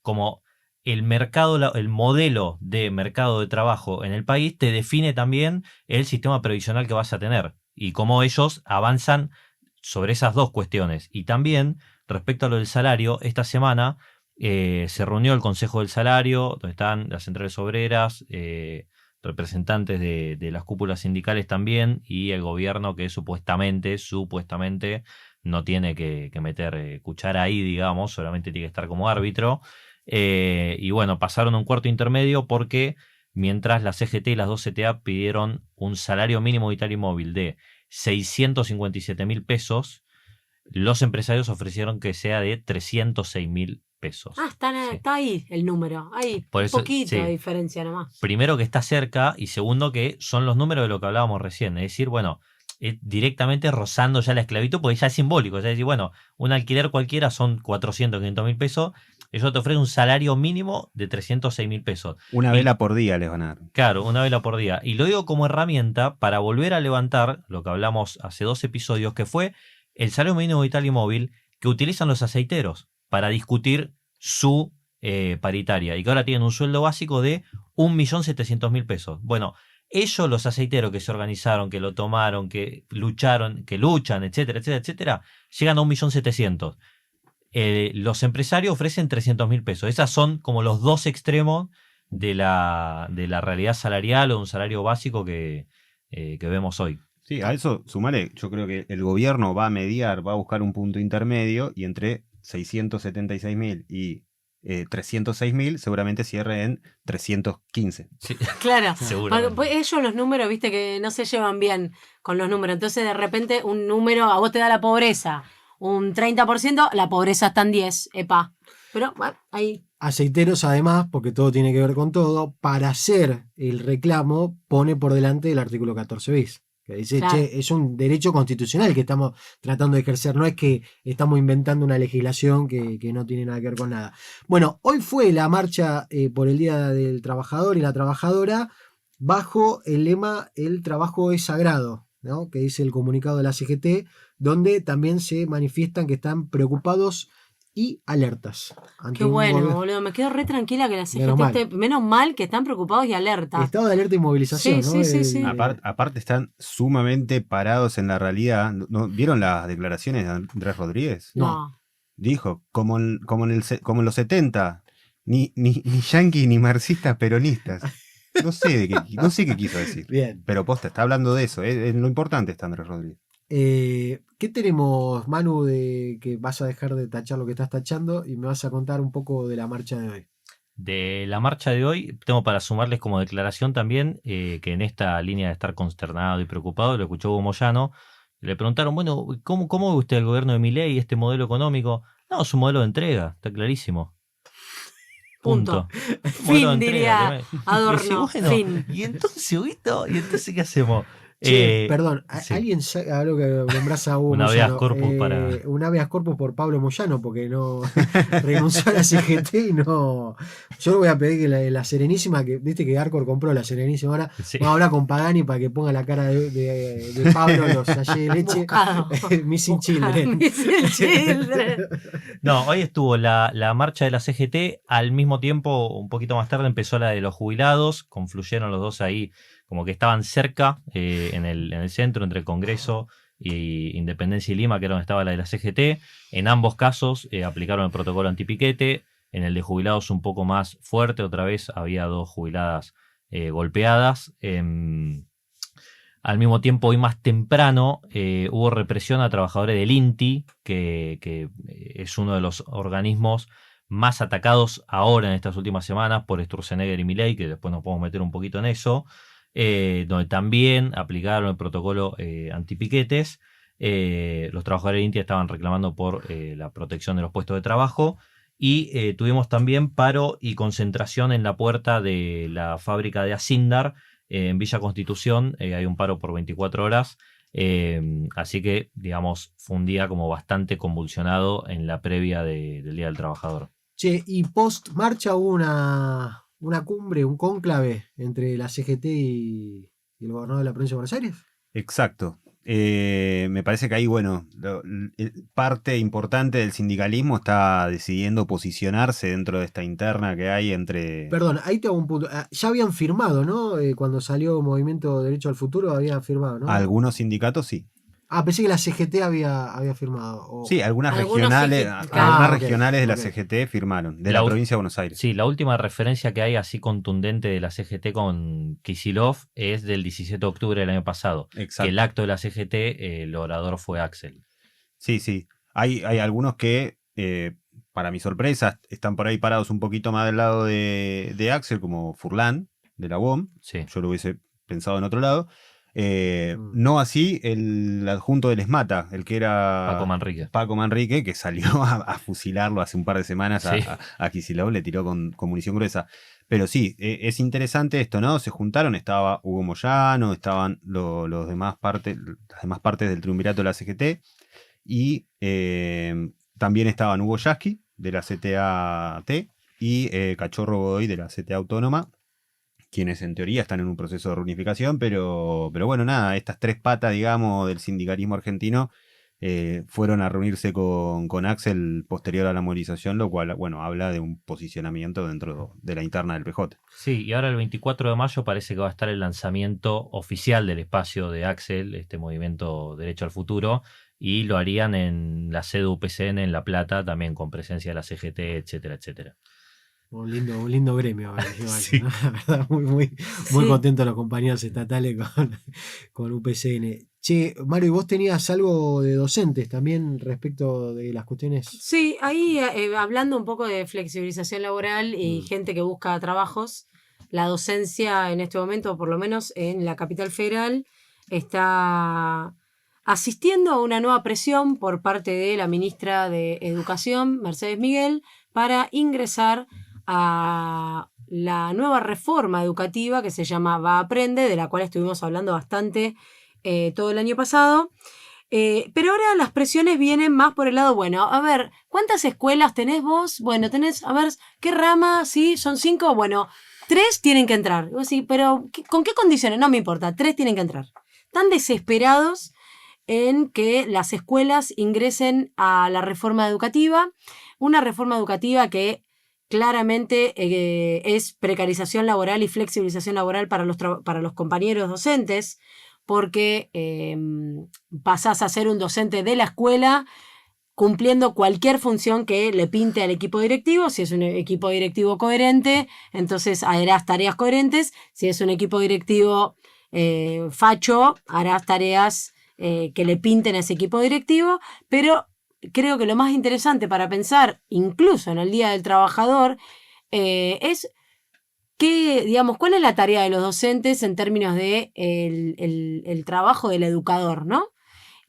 como el mercado, el modelo de mercado de trabajo en el país te define también el sistema previsional que vas a tener y cómo ellos avanzan sobre esas dos cuestiones. Y también, respecto a lo del salario, esta semana se reunió el Consejo del Salario, donde están las centrales obreras, representantes de las cúpulas sindicales también, y el gobierno que supuestamente no tiene que meter cuchara ahí, digamos, solamente tiene que estar como árbitro. Y bueno, pasaron a un cuarto intermedio porque mientras la CGT y las dos CTA pidieron un salario mínimo vital y móvil de 657.000 pesos, los empresarios ofrecieron que sea de 306.000 pesos. Está ahí el número, ahí, Por un eso, poquito sí. de diferencia nomás. Primero que está cerca y segundo que son los números de lo que hablábamos recién, es decir, bueno, directamente rozando ya la esclavitud porque ya es simbólico, es decir, bueno, un alquiler cualquiera son 400, 500.000 pesos, ellos te ofrecen un salario mínimo de 306.000 pesos. Una vela por día les van a dar. Claro, una vela por día. Y lo digo como herramienta para volver a levantar lo que hablamos hace 2 episodios, que fue el salario mínimo vital y móvil que utilizan los aceiteros para discutir su paritaria y que ahora tienen un sueldo básico de 1.700.000 pesos. Bueno, ellos, los aceiteros que se organizaron, que lo tomaron, que luchan, etcétera, etcétera, etcétera, llegan a 1.700.000. Los empresarios ofrecen 300.000 pesos. Esas son como los dos extremos de la realidad salarial o un salario básico que vemos hoy. Sí, a eso sumale, yo creo que el gobierno va a mediar, va a buscar un punto intermedio y entre 676.000 y 306.000 seguramente cierre en 315. Sí. Claro, Seguramente. pues ellos los números, viste que no se llevan bien con los números, entonces de repente un número a vos te da la pobreza, un 30%, la pobreza está en 10, epa. Pero bueno, ahí. Aceiteros, además, porque todo tiene que ver con todo, para hacer el reclamo pone por delante el artículo 14 bis. Que dice, Claro. che, es un derecho constitucional que estamos tratando de ejercer, no es que estamos inventando una legislación que no tiene nada que ver con nada. Bueno, hoy fue la marcha por el Día del Trabajador y la Trabajadora bajo el lema El trabajo es sagrado, ¿no? Que dice el comunicado de la CGT, donde también se manifiestan que están preocupados y alertas. ante Qué un bueno, gobierno- boludo. Me quedo re tranquila que la CGT Menos mal. esté. Menos mal que están preocupados y alerta. Estado de alerta y movilización, Sí, ¿no? sí, sí. Aparte están sumamente parados en la realidad. ¿No? ¿Vieron las declaraciones de Andrés Rodríguez? No. Dijo, como en los 70, ni yanquis ni marxistas peronistas. No sé qué quiso decir. Bien. Pero posta, está hablando de eso. Lo importante está Andrés Rodríguez. ¿Qué tenemos, Manu, de que vas a dejar de tachar lo que estás tachando y me vas a contar un poco de la marcha de hoy? De la marcha de hoy, tengo para sumarles como declaración también que en esta línea de estar consternado y preocupado, lo escuchó Hugo Moyano, le preguntaron, bueno, ¿cómo ve usted el gobierno de Milei y este modelo económico? No, es un modelo de entrega, está clarísimo. Punto. Modelo de Fin, diría entrega. Adorno. Y decís, bueno, Fin. ¿y entonces, Huguito? ¿Y entonces qué hacemos? Che, perdón, sí. ¿alguien sabe algo que nombrás a Hugo Un habeas Moyano? corpus para- Un habeas corpus por Pablo Moyano, porque no renunció a la CGT y no. Yo le voy a pedir que la Serenísima, que viste que Arcor compró la Serenísima ahora, Sí. vamos a hablar con Pagani para que ponga la cara de Pablo, los sachets de leche. Buscado. Missing Buscado. Children. Missing Children. No, hoy estuvo la marcha de la CGT, al mismo tiempo, un poquito más tarde, empezó la de los jubilados, confluyeron los dos ahí, como que estaban cerca en el centro, entre el Congreso y Independencia y Lima, que era donde estaba la de la CGT. En ambos casos aplicaron el protocolo antipiquete, en el de jubilados un poco más fuerte, otra vez había 2 jubiladas golpeadas. Al mismo tiempo, hoy más temprano, hubo represión a trabajadores del INTI, que es uno de los organismos más atacados ahora en estas últimas semanas por Sturzenegger y Milei, que después nos podemos meter un poquito en eso, donde también aplicaron el protocolo antipiquetes. Los trabajadores del INTI estaban reclamando por la protección de los puestos de trabajo. Y tuvimos también paro y concentración en la puerta de la fábrica de Asindar, en Villa Constitución. Hay un paro por 24 horas. Así que, digamos, fue un día como bastante convulsionado en la previa del Día del Trabajador. Che, y post marcha hubo una cumbre, un cónclave entre la CGT y el gobernador de la provincia de Buenos Aires. Exacto. Me parece que ahí, bueno, parte importante del sindicalismo está decidiendo posicionarse dentro de esta interna que hay entre... Perdón, ahí te hago un punto. Ya habían firmado, ¿no? Cuando salió Movimiento Derecho al Futuro, habían firmado, ¿no? Algunos sindicatos sí. Pensé que la CGT había firmado. Sí, algunas Algunos regionales, sí que- regionales de la ok. CGT firmaron, de la provincia de Buenos Aires. Sí, la última referencia que hay así contundente de la CGT con Kicillof es del 17 de octubre del año pasado. Exacto. Que el acto de la CGT, el orador fue Axel. Sí, sí. Hay algunos que, para mi sorpresa, están por ahí parados un poquito más del lado de Axel, como Furlan, de la UOM. Sí. Yo lo hubiese pensado en otro lado. No así el adjunto del ESMATA, el que era Paco Manrique, que salió a fusilarlo hace un par de semanas Sí. a Kicillof, le tiró con munición gruesa. Pero sí, es interesante esto, ¿no? Se juntaron, estaba Hugo Moyano, estaban las demás partes del triunvirato de la CGT, y también estaban Hugo Yasky, de la CTA-T, y Cachorro Godoy, de la CTA Autónoma, quienes en teoría están en un proceso de reunificación, pero bueno, nada, estas tres patas, digamos, del sindicalismo argentino fueron a reunirse con Axel posterior a la movilización, lo cual, bueno, habla de un posicionamiento dentro de la interna del PJ. Sí, y ahora el 24 de mayo parece que va a estar el lanzamiento oficial del espacio de Axel, este movimiento Derecho al Futuro, y lo harían en la sede UPCN en La Plata, también con presencia de la CGT, etcétera, etcétera. Un lindo gremio. Sí. ¿No? La verdad, muy contentos los compañeros estatales con UPCN. Che, Mario, ¿y vos tenías algo de docentes también respecto de las cuestiones? Sí, ahí hablando un poco de flexibilización laboral y gente que busca trabajos, la docencia en este momento, por lo menos en la capital federal, está asistiendo a una nueva presión por parte de la ministra de Educación, Mercedes Miguel, para ingresar a la nueva reforma educativa que se llama Va Aprende, de la cual estuvimos hablando bastante todo el año pasado. Pero ahora las presiones vienen más por el lado, bueno, a ver, ¿cuántas escuelas tenés vos? Bueno, tenés, a ver, ¿qué rama? ¿Sí? ¿Son 5? Bueno, 3 tienen que entrar. Sí, pero ¿con qué condiciones? No me importa, 3 tienen que entrar. Están desesperados en que las escuelas ingresen a la reforma educativa, una reforma educativa que claramente es precarización laboral y flexibilización laboral para los compañeros docentes, porque pasás a ser un docente de la escuela cumpliendo cualquier función que le pinte al equipo directivo. Si es un equipo directivo coherente, entonces harás tareas coherentes. Si es un equipo directivo facho, harás tareas que le pinten a ese equipo directivo, pero creo que lo más interesante para pensar, incluso en el Día del Trabajador, es digamos, ¿cuál es la tarea de los docentes en términos de el trabajo del educador, ¿no?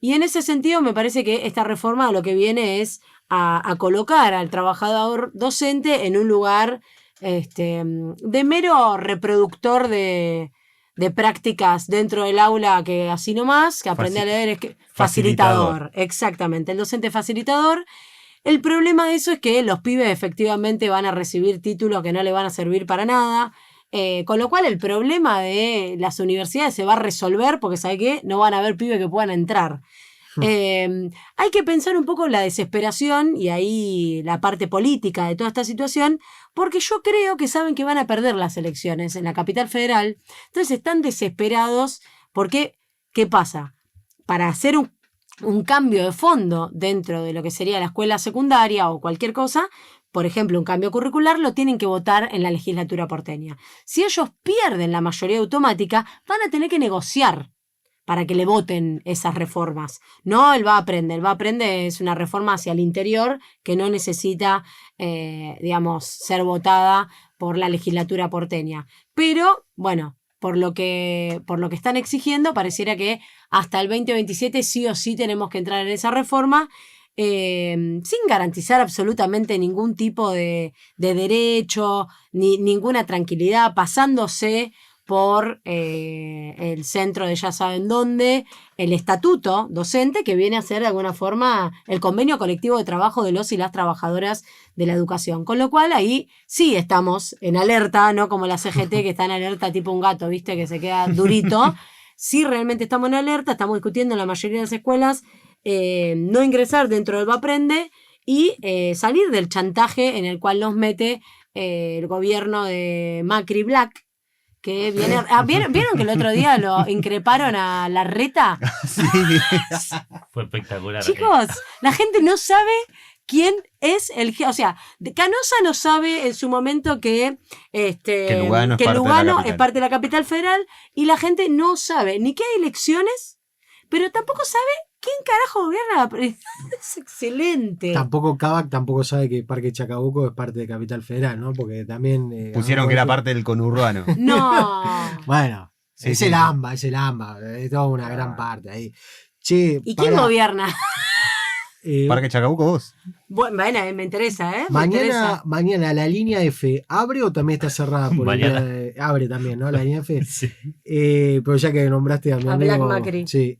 Y en ese sentido me parece que esta reforma lo que viene es a colocar al trabajador docente en un lugar de mero reproductor de prácticas dentro del aula, que así nomás, que aprende a leer, es que facilitador. Exactamente, el docente facilitador. El problema de eso es que los pibes efectivamente van a recibir títulos que no le van a servir para nada, con lo cual el problema de las universidades se va a resolver porque, ¿sabe qué? No van a haber pibes que puedan entrar. Hay que pensar un poco en la desesperación y ahí la parte política de toda esta situación, porque yo creo que saben que van a perder las elecciones en la capital federal, entonces están desesperados porque, ¿qué pasa? Para hacer un cambio de fondo dentro de lo que sería la escuela secundaria o cualquier cosa, por ejemplo, un cambio curricular, lo tienen que votar en la legislatura porteña. Si ellos pierden la mayoría automática, van a tener que negociar para que le voten esas reformas. No el Va Aprende. El Va Aprende es una reforma hacia el interior que no necesita, digamos, ser votada por la legislatura porteña. Pero, bueno, por lo que están exigiendo, pareciera que hasta el 2027 sí o sí tenemos que entrar en esa reforma, sin garantizar absolutamente ningún tipo de derecho, ni ninguna tranquilidad, pasándose por el centro de ya saben dónde, el estatuto docente, que viene a ser de alguna forma el convenio colectivo de trabajo de los y las trabajadoras de la educación. Con lo cual ahí sí estamos en alerta, no como la CGT que está en alerta tipo un gato, ¿viste? Que se queda durito. Sí, realmente estamos en alerta, estamos discutiendo en la mayoría de las escuelas no ingresar dentro del Va Aprende y salir del chantaje en el cual nos mete el gobierno de Macri Black, que viene... ¿Vieron que el otro día lo increparon a Larreta? Sí. Fue espectacular. Chicos, la gente no sabe quién es o sea, Canosa no sabe en su momento que Lugano es parte de la capital federal, y la gente no sabe ni que hay elecciones, pero tampoco sabe quién carajo gobierna. Es excelente. Tampoco Kavak tampoco sabe que Parque Chacabuco es parte de Capital Federal, ¿no? Porque también... Pusieron que era parte del conurbano. No. Bueno, Sí, es sí. el AMBA, es toda una gran parte ahí. Che, ¿Y quién gobierna? Parque Chacabuco, vos. Bueno, me interesa, ¿eh? Me interesa. Mañana la línea F, ¿abre o también está cerrada por el Mañana. día abre también, ¿no? La línea F. Sí. Pero ya que nombraste a mi A amigo... Black Macri. Sí.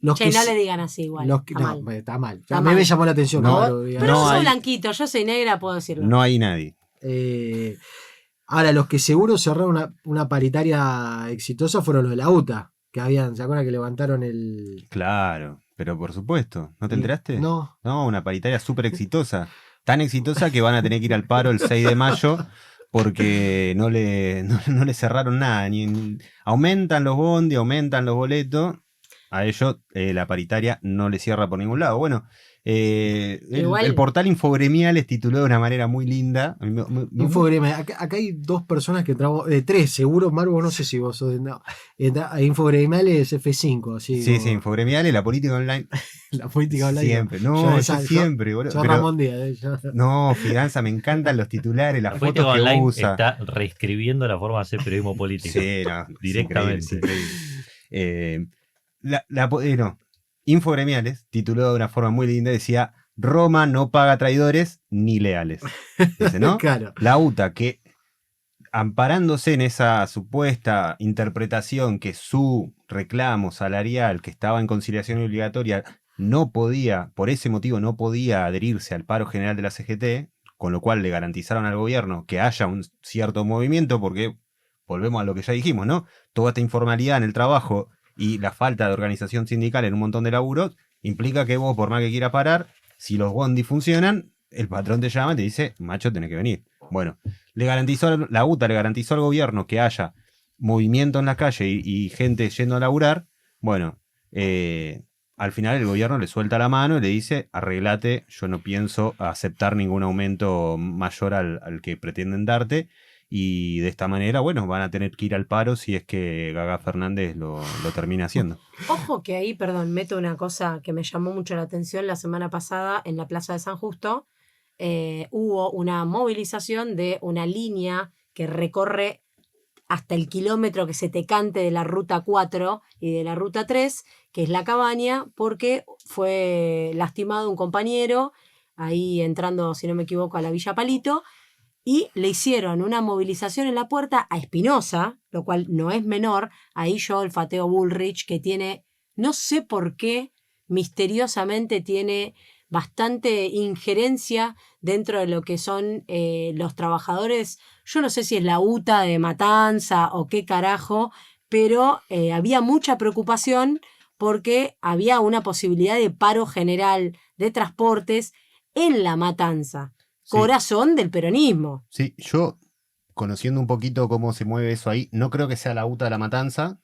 Los Che, que no se- le digan así igual. los que- Está no, mal. está mal. Está A mí mal. me llamó la atención. No, claro, Pero No yo soy hay- blanquito, yo soy negra, puedo decirlo. No hay nadie. Ahora, los que seguro cerraron una paritaria exitosa fueron los de la UTA, que habían, ¿se acuerdan que levantaron el... Claro, pero por supuesto. ¿No te enteraste? No. No, una paritaria súper exitosa. Tan exitosa que van a tener que ir al paro el 6 de mayo porque no le cerraron nada. Aumentan los bondi, aumentan los boletos. A ellos la paritaria no le cierra por ningún lado. Bueno, Igual- el portal Infogremiales tituló de una manera muy linda. A mí Infogremiales. Acá hay dos personas que entramos, tres, seguro, Maru, no sé si vos sos de... No. Infogremiales F5, así. Sí, como sí, Infogremiales, la política online. la política online. Siempre. Yo No, esa- yo siempre, boludo. Yo Pero- Ramón Díaz. Yo- No, Fidanza, me encantan los titulares, las La fotos política que online usa. está reescribiendo la forma de hacer periodismo político. Sí, no, es Directamente. increíble, es increíble. No. Infogremiales tituló de una forma muy linda, decía: Roma no paga traidores ni leales. Dice, ¿no? Claro. La UTA, que amparándose en esa supuesta interpretación que su reclamo salarial, que estaba en conciliación obligatoria, no podía, por ese motivo no podía adherirse al paro general de la CGT, con lo cual le garantizaron al gobierno que haya un cierto movimiento, porque volvemos a lo que ya dijimos, ¿no? Toda esta informalidad en el trabajo y la falta de organización sindical en un montón de laburos implica que vos, por más que quieras parar, si los bondi funcionan, el patrón te llama y te dice: macho, tenés que venir. Bueno, la UTA le garantizó al gobierno que haya movimiento en la calle y gente yendo a laburar. Bueno, al final el gobierno le suelta la mano y le dice: arreglate, yo no pienso aceptar ningún aumento mayor al que pretenden darte. Y de esta manera, bueno, van a tener que ir al paro si es que Gaga Fernández lo termina haciendo. Ojo que ahí, perdón, meto una cosa que me llamó mucho la atención la semana pasada en la Plaza de San Justo. Hubo una movilización de una línea que recorre hasta el kilómetro que se te cante de la ruta 4 y de la ruta 3, que es La Cabaña, porque fue lastimado un compañero ahí entrando, si no me equivoco, a la Villa Palito, y le hicieron una movilización en la puerta a Espinosa, lo cual no es menor. Ahí yo olfateo Bullrich, que tiene, no sé por qué, misteriosamente tiene bastante injerencia dentro de lo que son los trabajadores. Yo no sé si es la UTA de Matanza o qué carajo, pero había mucha preocupación porque había una posibilidad de paro general de transportes en La Matanza. Sí. Corazón del peronismo. Sí, yo, conociendo un poquito cómo se mueve eso ahí, no creo que sea la UTA de La Matanza,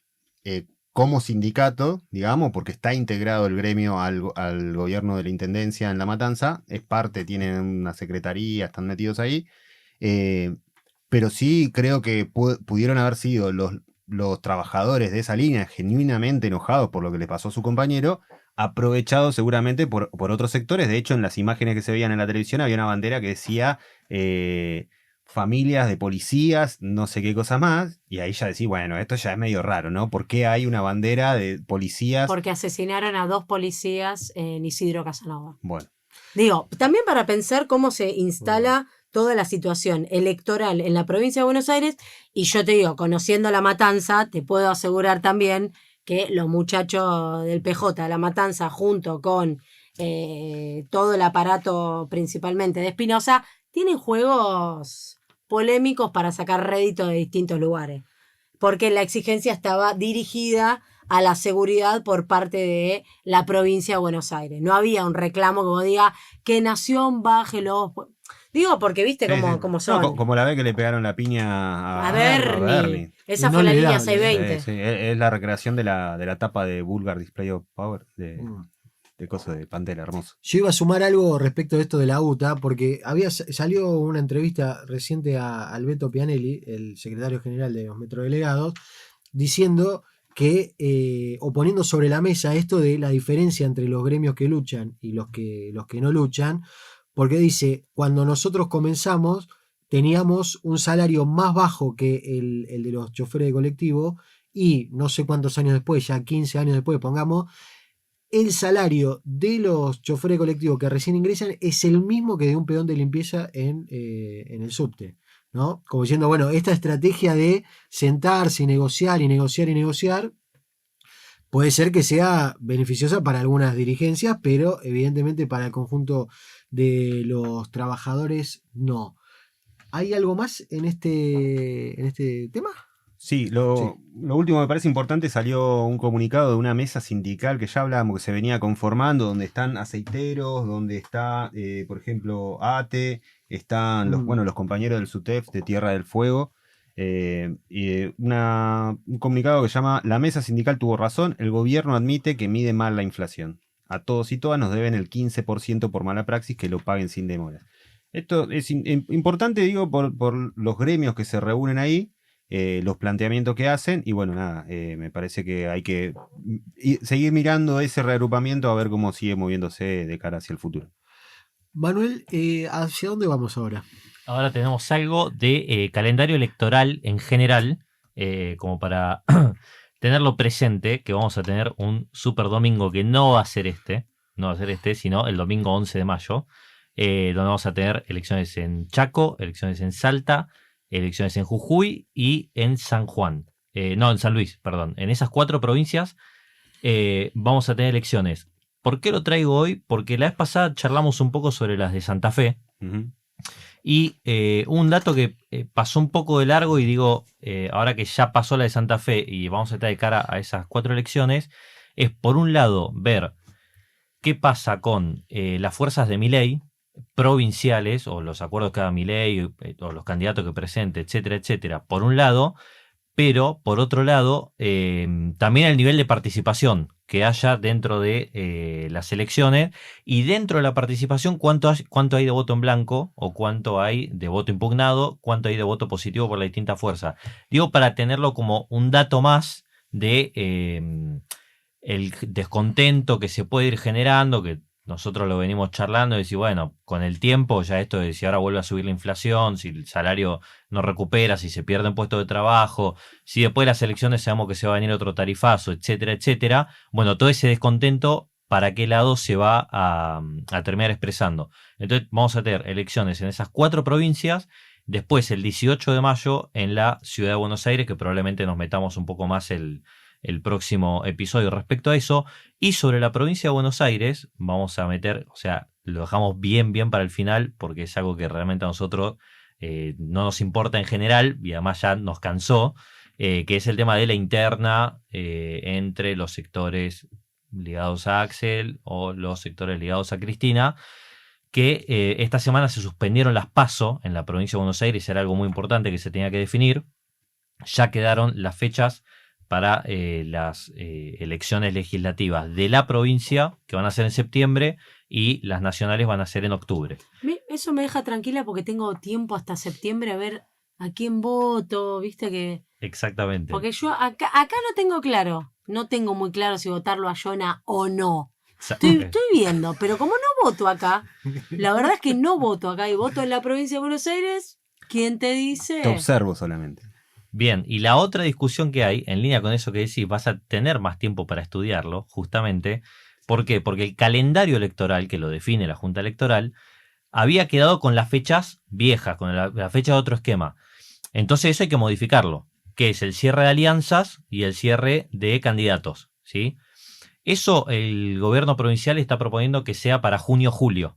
como sindicato, digamos, porque está integrado el gremio al gobierno de la Intendencia en La Matanza, es parte, tienen una secretaría, están metidos ahí, pero sí creo que pudieron haber sido los trabajadores de esa línea genuinamente enojados por lo que le pasó a su compañero, aprovechado seguramente por otros sectores. De hecho, en las imágenes que se veían en la televisión había una bandera que decía familias de policías, no sé qué cosa más, y ahí ya decís, bueno, esto ya es medio raro, ¿no? ¿Por qué hay una bandera de policías? Porque asesinaron a 2 policías en Isidro Casanova. Bueno, Digo, también para pensar cómo se instala toda la situación electoral en la provincia de Buenos Aires, y yo te digo, conociendo La Matanza, te puedo asegurar también que los muchachos del PJ de La Matanza, junto con todo el aparato principalmente de Espinosa, tienen juegos polémicos para sacar rédito de distintos lugares, porque la exigencia estaba dirigida a la seguridad por parte de la provincia de Buenos Aires. No había un reclamo que vos digas que Nación baje los... Digo, porque viste Sí, cómo, sí. cómo son. No, como la vez que le pegaron la piña A Bernie. Esa fue la línea Inolvidable. 620. Sí, es la recreación de la tapa de Vulgar Display of Power de coso de Pantera, hermoso. Yo iba a sumar algo respecto de esto de la UTA, porque salió una entrevista reciente a Alberto Pianelli, el secretario general de los metrodelegados, diciendo que, o poniendo sobre la mesa esto de la diferencia entre los gremios que luchan y los que no luchan, porque dice, cuando nosotros comenzamos teníamos un salario más bajo que el de los choferes de colectivo y no sé cuántos años después, ya 15 años después, pongamos, el salario de los choferes de colectivo que recién ingresan es el mismo que de un peón de limpieza en el subte, ¿no? Como diciendo, bueno, esta estrategia de sentarse y negociar y negociar y negociar puede ser que sea beneficiosa para algunas dirigencias, pero evidentemente para el conjunto de los trabajadores no. ¿Hay algo más en este tema? Sí, lo último que me parece importante, salió un comunicado de una mesa sindical que ya hablábamos que se venía conformando, donde están aceiteros, donde está, por ejemplo, ATE, están los compañeros del SUTEF de Tierra del Fuego, un comunicado que llama: la mesa sindical tuvo razón, el gobierno admite que mide mal la inflación. A todos y todas nos deben el 15% por mala praxis, que lo paguen sin demora. Esto es importante, digo, por los gremios que se reúnen ahí, los planteamientos que hacen, y bueno, nada, me parece que hay que seguir mirando ese reagrupamiento a ver cómo sigue moviéndose de cara hacia el futuro. Manuel, ¿hacia dónde vamos ahora? Ahora tenemos algo de calendario electoral en general, como para tenerlo presente, que vamos a tener un super domingo que no va a ser sino el domingo 11 de mayo, donde vamos a tener elecciones en Chaco, elecciones en Salta, elecciones en Jujuy y en San Luis, perdón. En esas 4 provincias vamos a tener elecciones. ¿Por qué lo traigo hoy? Porque la vez pasada charlamos un poco sobre las de Santa Fe. Uh-huh. Y un dato que pasó un poco de largo, y digo, ahora que ya pasó la de Santa Fe y vamos a estar de cara a esas 4 elecciones, es por un lado ver qué pasa con las fuerzas de Milei provinciales, o los acuerdos que haga Milei, o los candidatos que presente, etcétera, etcétera, por un lado, pero por otro lado, también el nivel de participación que haya dentro de las elecciones, y dentro de la participación cuánto hay de voto en blanco, o cuánto hay de voto impugnado, cuánto hay de voto positivo por la distinta fuerza. Digo, para tenerlo como un dato más de el descontento que se puede ir generando, que nosotros lo venimos charlando, y decir, bueno, con el tiempo ya esto de si ahora vuelve a subir la inflación, si el salario no recupera, si se pierden puestos de trabajo, si después de las elecciones sabemos que se va a venir otro tarifazo, etcétera, etcétera. Bueno, todo ese descontento, ¿para qué lado se va a terminar expresando? Entonces vamos a tener elecciones en esas 4 provincias, después el 18 de mayo en la ciudad de Buenos Aires, que probablemente nos metamos un poco más el próximo episodio respecto a eso. Y sobre la provincia de Buenos Aires vamos a meter, o sea, lo dejamos bien para el final, porque es algo que realmente a nosotros no nos importa en general, y además ya nos cansó, que es el tema de la interna entre los sectores ligados a Axel o los sectores ligados a Cristina, que esta semana se suspendieron las PASO en la provincia de Buenos Aires. Era algo muy importante que se tenía que definir. Ya quedaron las fechas para las elecciones legislativas de la provincia, que van a ser en septiembre, y las nacionales van a ser en octubre. Eso me deja tranquila porque tengo tiempo hasta septiembre a ver a quién voto, viste que... Exactamente. Porque yo acá no tengo claro, no tengo muy claro si votarlo a Yona o no. Estoy viendo, pero como no voto acá, la verdad es que no voto acá y voto en la provincia de Buenos Aires, ¿quién te dice? Te observo solamente. Bien, y la otra discusión que hay, en línea con eso que decís, vas a tener más tiempo para estudiarlo, justamente. ¿Por qué? Porque el calendario electoral, que lo define la Junta Electoral, había quedado con las fechas viejas, con la fecha de otro esquema. Entonces eso hay que modificarlo, que es el cierre de alianzas y el cierre de candidatos, ¿sí? Eso el gobierno provincial está proponiendo que sea para junio-julio,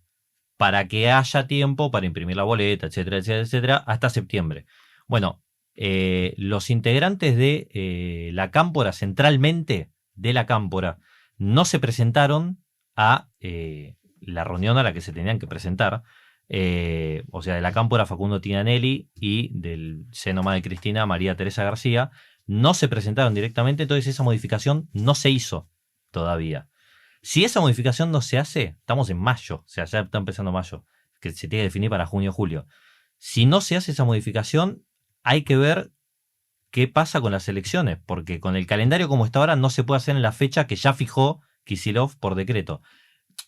para que haya tiempo para imprimir la boleta, etcétera, etcétera, etcétera, hasta septiembre. Bueno, los integrantes de la Cámpora, centralmente de la Cámpora, no se presentaron a la reunión a la que se tenían que presentar, o sea, de la Cámpora Facundo Tinanelli y del seno más de Cristina María Teresa García, no se presentaron directamente, entonces esa modificación no se hizo todavía. Si esa modificación no se hace, estamos en mayo, o sea, ya está empezando mayo, que se tiene que definir para junio o julio. Si no se hace esa modificación, hay que ver qué pasa con las elecciones, porque con el calendario como está ahora no se puede hacer en la fecha que ya fijó Kicillof por decreto.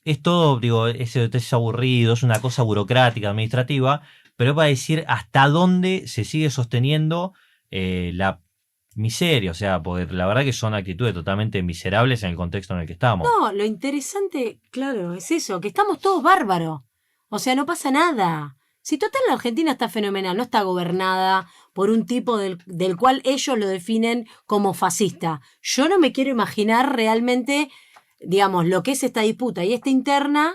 Es todo, digo, es aburrido, es una cosa burocrática, administrativa, pero es para decir hasta dónde se sigue sosteniendo la miseria, o sea, porque la verdad que son actitudes totalmente miserables en el contexto en el que estamos. No, lo interesante, claro, es eso, que estamos todos bárbaros. O sea, no pasa nada. Si total la Argentina está fenomenal, no está gobernada por un tipo del cual ellos lo definen como fascista. Yo no me quiero imaginar realmente, digamos, lo que es esta disputa y esta interna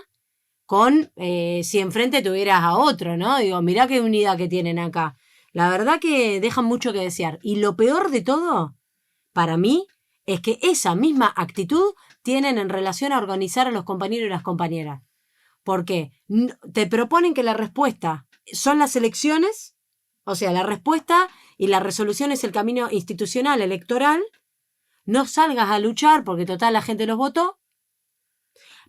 con si enfrente tuvieras a otro, ¿no? Digo, mirá qué unidad que tienen acá. La verdad que dejan mucho que desear. Y lo peor de todo, para mí, es que esa misma actitud tienen en relación a organizar a los compañeros y las compañeras. Porque te proponen que la respuesta son las elecciones, o sea, la respuesta y la resolución es el camino institucional, electoral, no salgas a luchar porque total la gente los votó,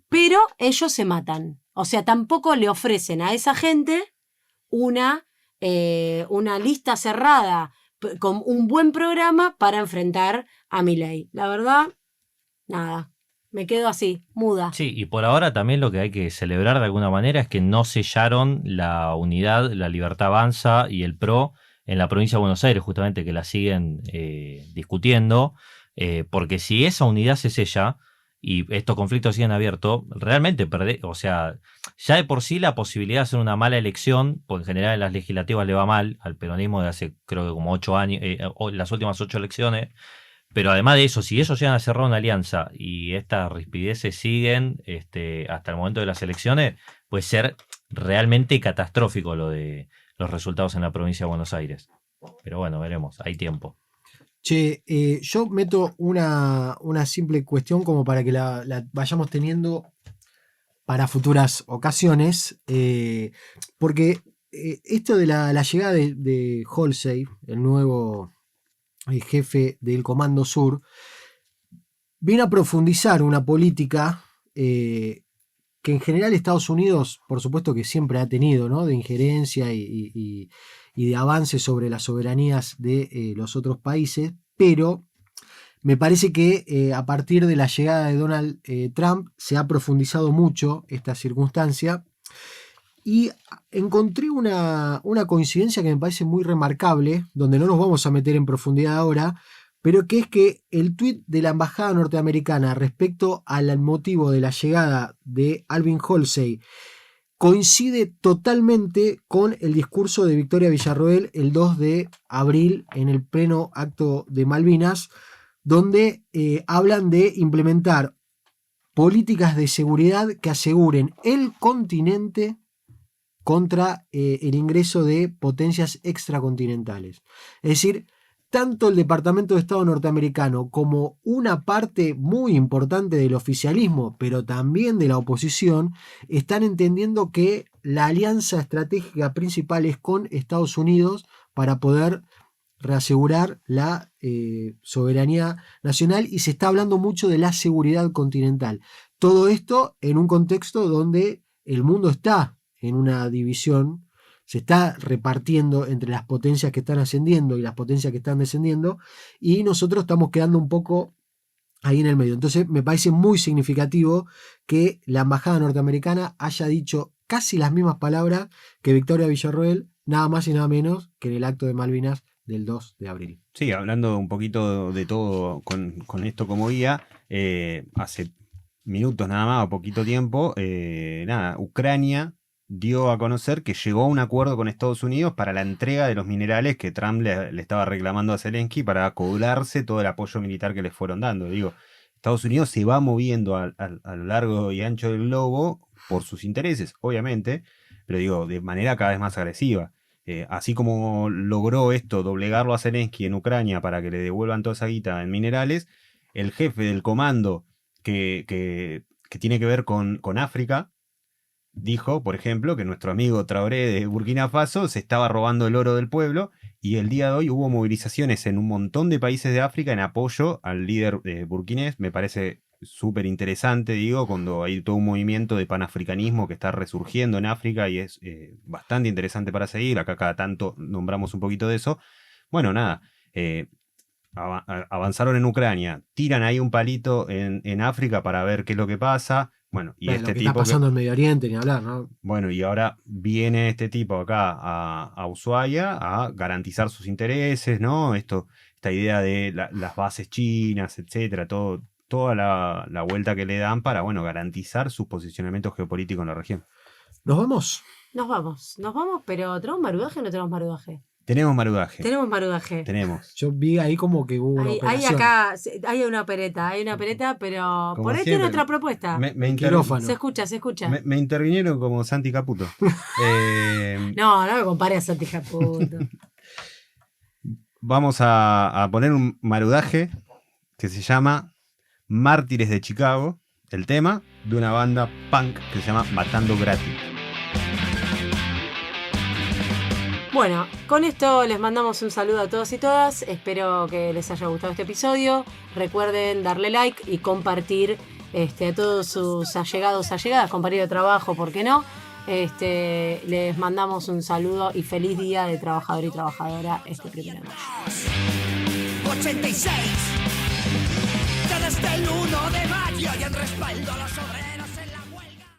pero ellos se matan. O sea, tampoco le ofrecen a esa gente una lista cerrada con un buen programa para enfrentar a Milei. La verdad, nada. Me quedo así, muda. Sí, y por ahora también lo que hay que celebrar de alguna manera es que no sellaron la unidad, la Libertad Avanza y el PRO en la provincia de Buenos Aires, justamente que la siguen discutiendo, porque si esa unidad se sella y estos conflictos siguen abiertos, realmente o sea, ya de por sí la posibilidad de hacer una mala elección, porque en general en las legislativas le va mal al peronismo de hace creo que como 8 años, las últimas 8 elecciones. Pero además de eso, si ellos llegan a cerrar una alianza y estas rispideces siguen hasta el momento de las elecciones, puede ser realmente catastrófico lo de los resultados en la provincia de Buenos Aires. Pero bueno, veremos, hay tiempo. Che, yo meto una simple cuestión como para que la vayamos teniendo para futuras ocasiones, porque esto de la llegada de Halsey, el nuevo jefe del Comando Sur, viene a profundizar una política que en general Estados Unidos, por supuesto que siempre ha tenido, ¿no? De injerencia y de avance sobre las soberanías de los otros países, pero me parece que a partir de la llegada de Donald Trump se ha profundizado mucho esta circunstancia. Y encontré una coincidencia que me parece muy remarcable, donde no nos vamos a meter en profundidad ahora, pero que es que el tuit de la embajada norteamericana respecto al motivo de la llegada de Alvin Halsey coincide totalmente con el discurso de Victoria Villarroel el 2 de abril en el pleno acto de Malvinas, donde hablan de implementar políticas de seguridad que aseguren el continente contra el ingreso de potencias extracontinentales. Es decir, tanto el Departamento de Estado norteamericano como una parte muy importante del oficialismo, pero también de la oposición, están entendiendo que la alianza estratégica principal es con Estados Unidos para poder reasegurar la soberanía nacional, y se está hablando mucho de la seguridad continental. Todo esto en un contexto donde el mundo está en una división, se está repartiendo entre las potencias que están ascendiendo y las potencias que están descendiendo, y nosotros estamos quedando un poco ahí en el medio. Entonces me parece muy significativo que la embajada norteamericana haya dicho casi las mismas palabras que Victoria Villarroel, nada más y nada menos que en el acto de Malvinas del 2 de abril. Sí, hablando un poquito de todo con esto como guía, hace minutos nada más o poquito tiempo, Ucrania dio a conocer que llegó a un acuerdo con Estados Unidos para la entrega de los minerales que Trump le estaba reclamando a Zelensky para cobrarse todo el apoyo militar que les fueron dando. Digo, Estados Unidos se va moviendo a lo largo y ancho del globo por sus intereses, obviamente, pero digo, de manera cada vez más agresiva. Así como logró esto, doblegarlo a Zelensky en Ucrania para que le devuelvan toda esa guita en minerales, el jefe del comando que tiene que ver con África, dijo, por ejemplo, que nuestro amigo Traoré de Burkina Faso se estaba robando el oro del pueblo, y el día de hoy hubo movilizaciones en un montón de países de África en apoyo al líder burkinés. Me parece súper interesante, digo, cuando hay todo un movimiento de panafricanismo que está resurgiendo en África y es bastante interesante para seguir. Acá cada tanto nombramos un poquito de eso. Bueno, nada, avanzaron en Ucrania, tiran ahí un palito en África para ver qué es lo que pasa. Bueno, y lo que está pasando en Medio Oriente, ni hablar, ¿no? Bueno, y ahora viene este tipo acá a Ushuaia a garantizar sus intereses, ¿no? Esta idea de las bases chinas, etcétera, toda la vuelta que le dan para, bueno, garantizar sus posicionamientos geopolíticos en la región. ¿Nos vamos? Nos vamos, pero ¿tenemos marudaje o no tenemos marudaje? Tenemos marudaje. Tenemos. Yo vi ahí como que hubo una operación. Hay una pereta, pero como por ahí siempre, tiene otra propuesta. Quirófano. Se escucha. Me intervinieron como Santi Caputo. No me compares a Santi Caputo. Vamos a poner un marudaje que se llama Mártires de Chicago, el tema de una banda punk que se llama Matando Gratis. Bueno, con esto les mandamos un saludo a todos y todas. Espero que les haya gustado este episodio. Recuerden darle like y compartir a todos sus allegados, compañeros de trabajo, ¿por qué no? Les mandamos un saludo y feliz día de trabajador y trabajadora este 1 de mayo. 86. Ya desde el 1 de mayo y en respaldo a los obreros en la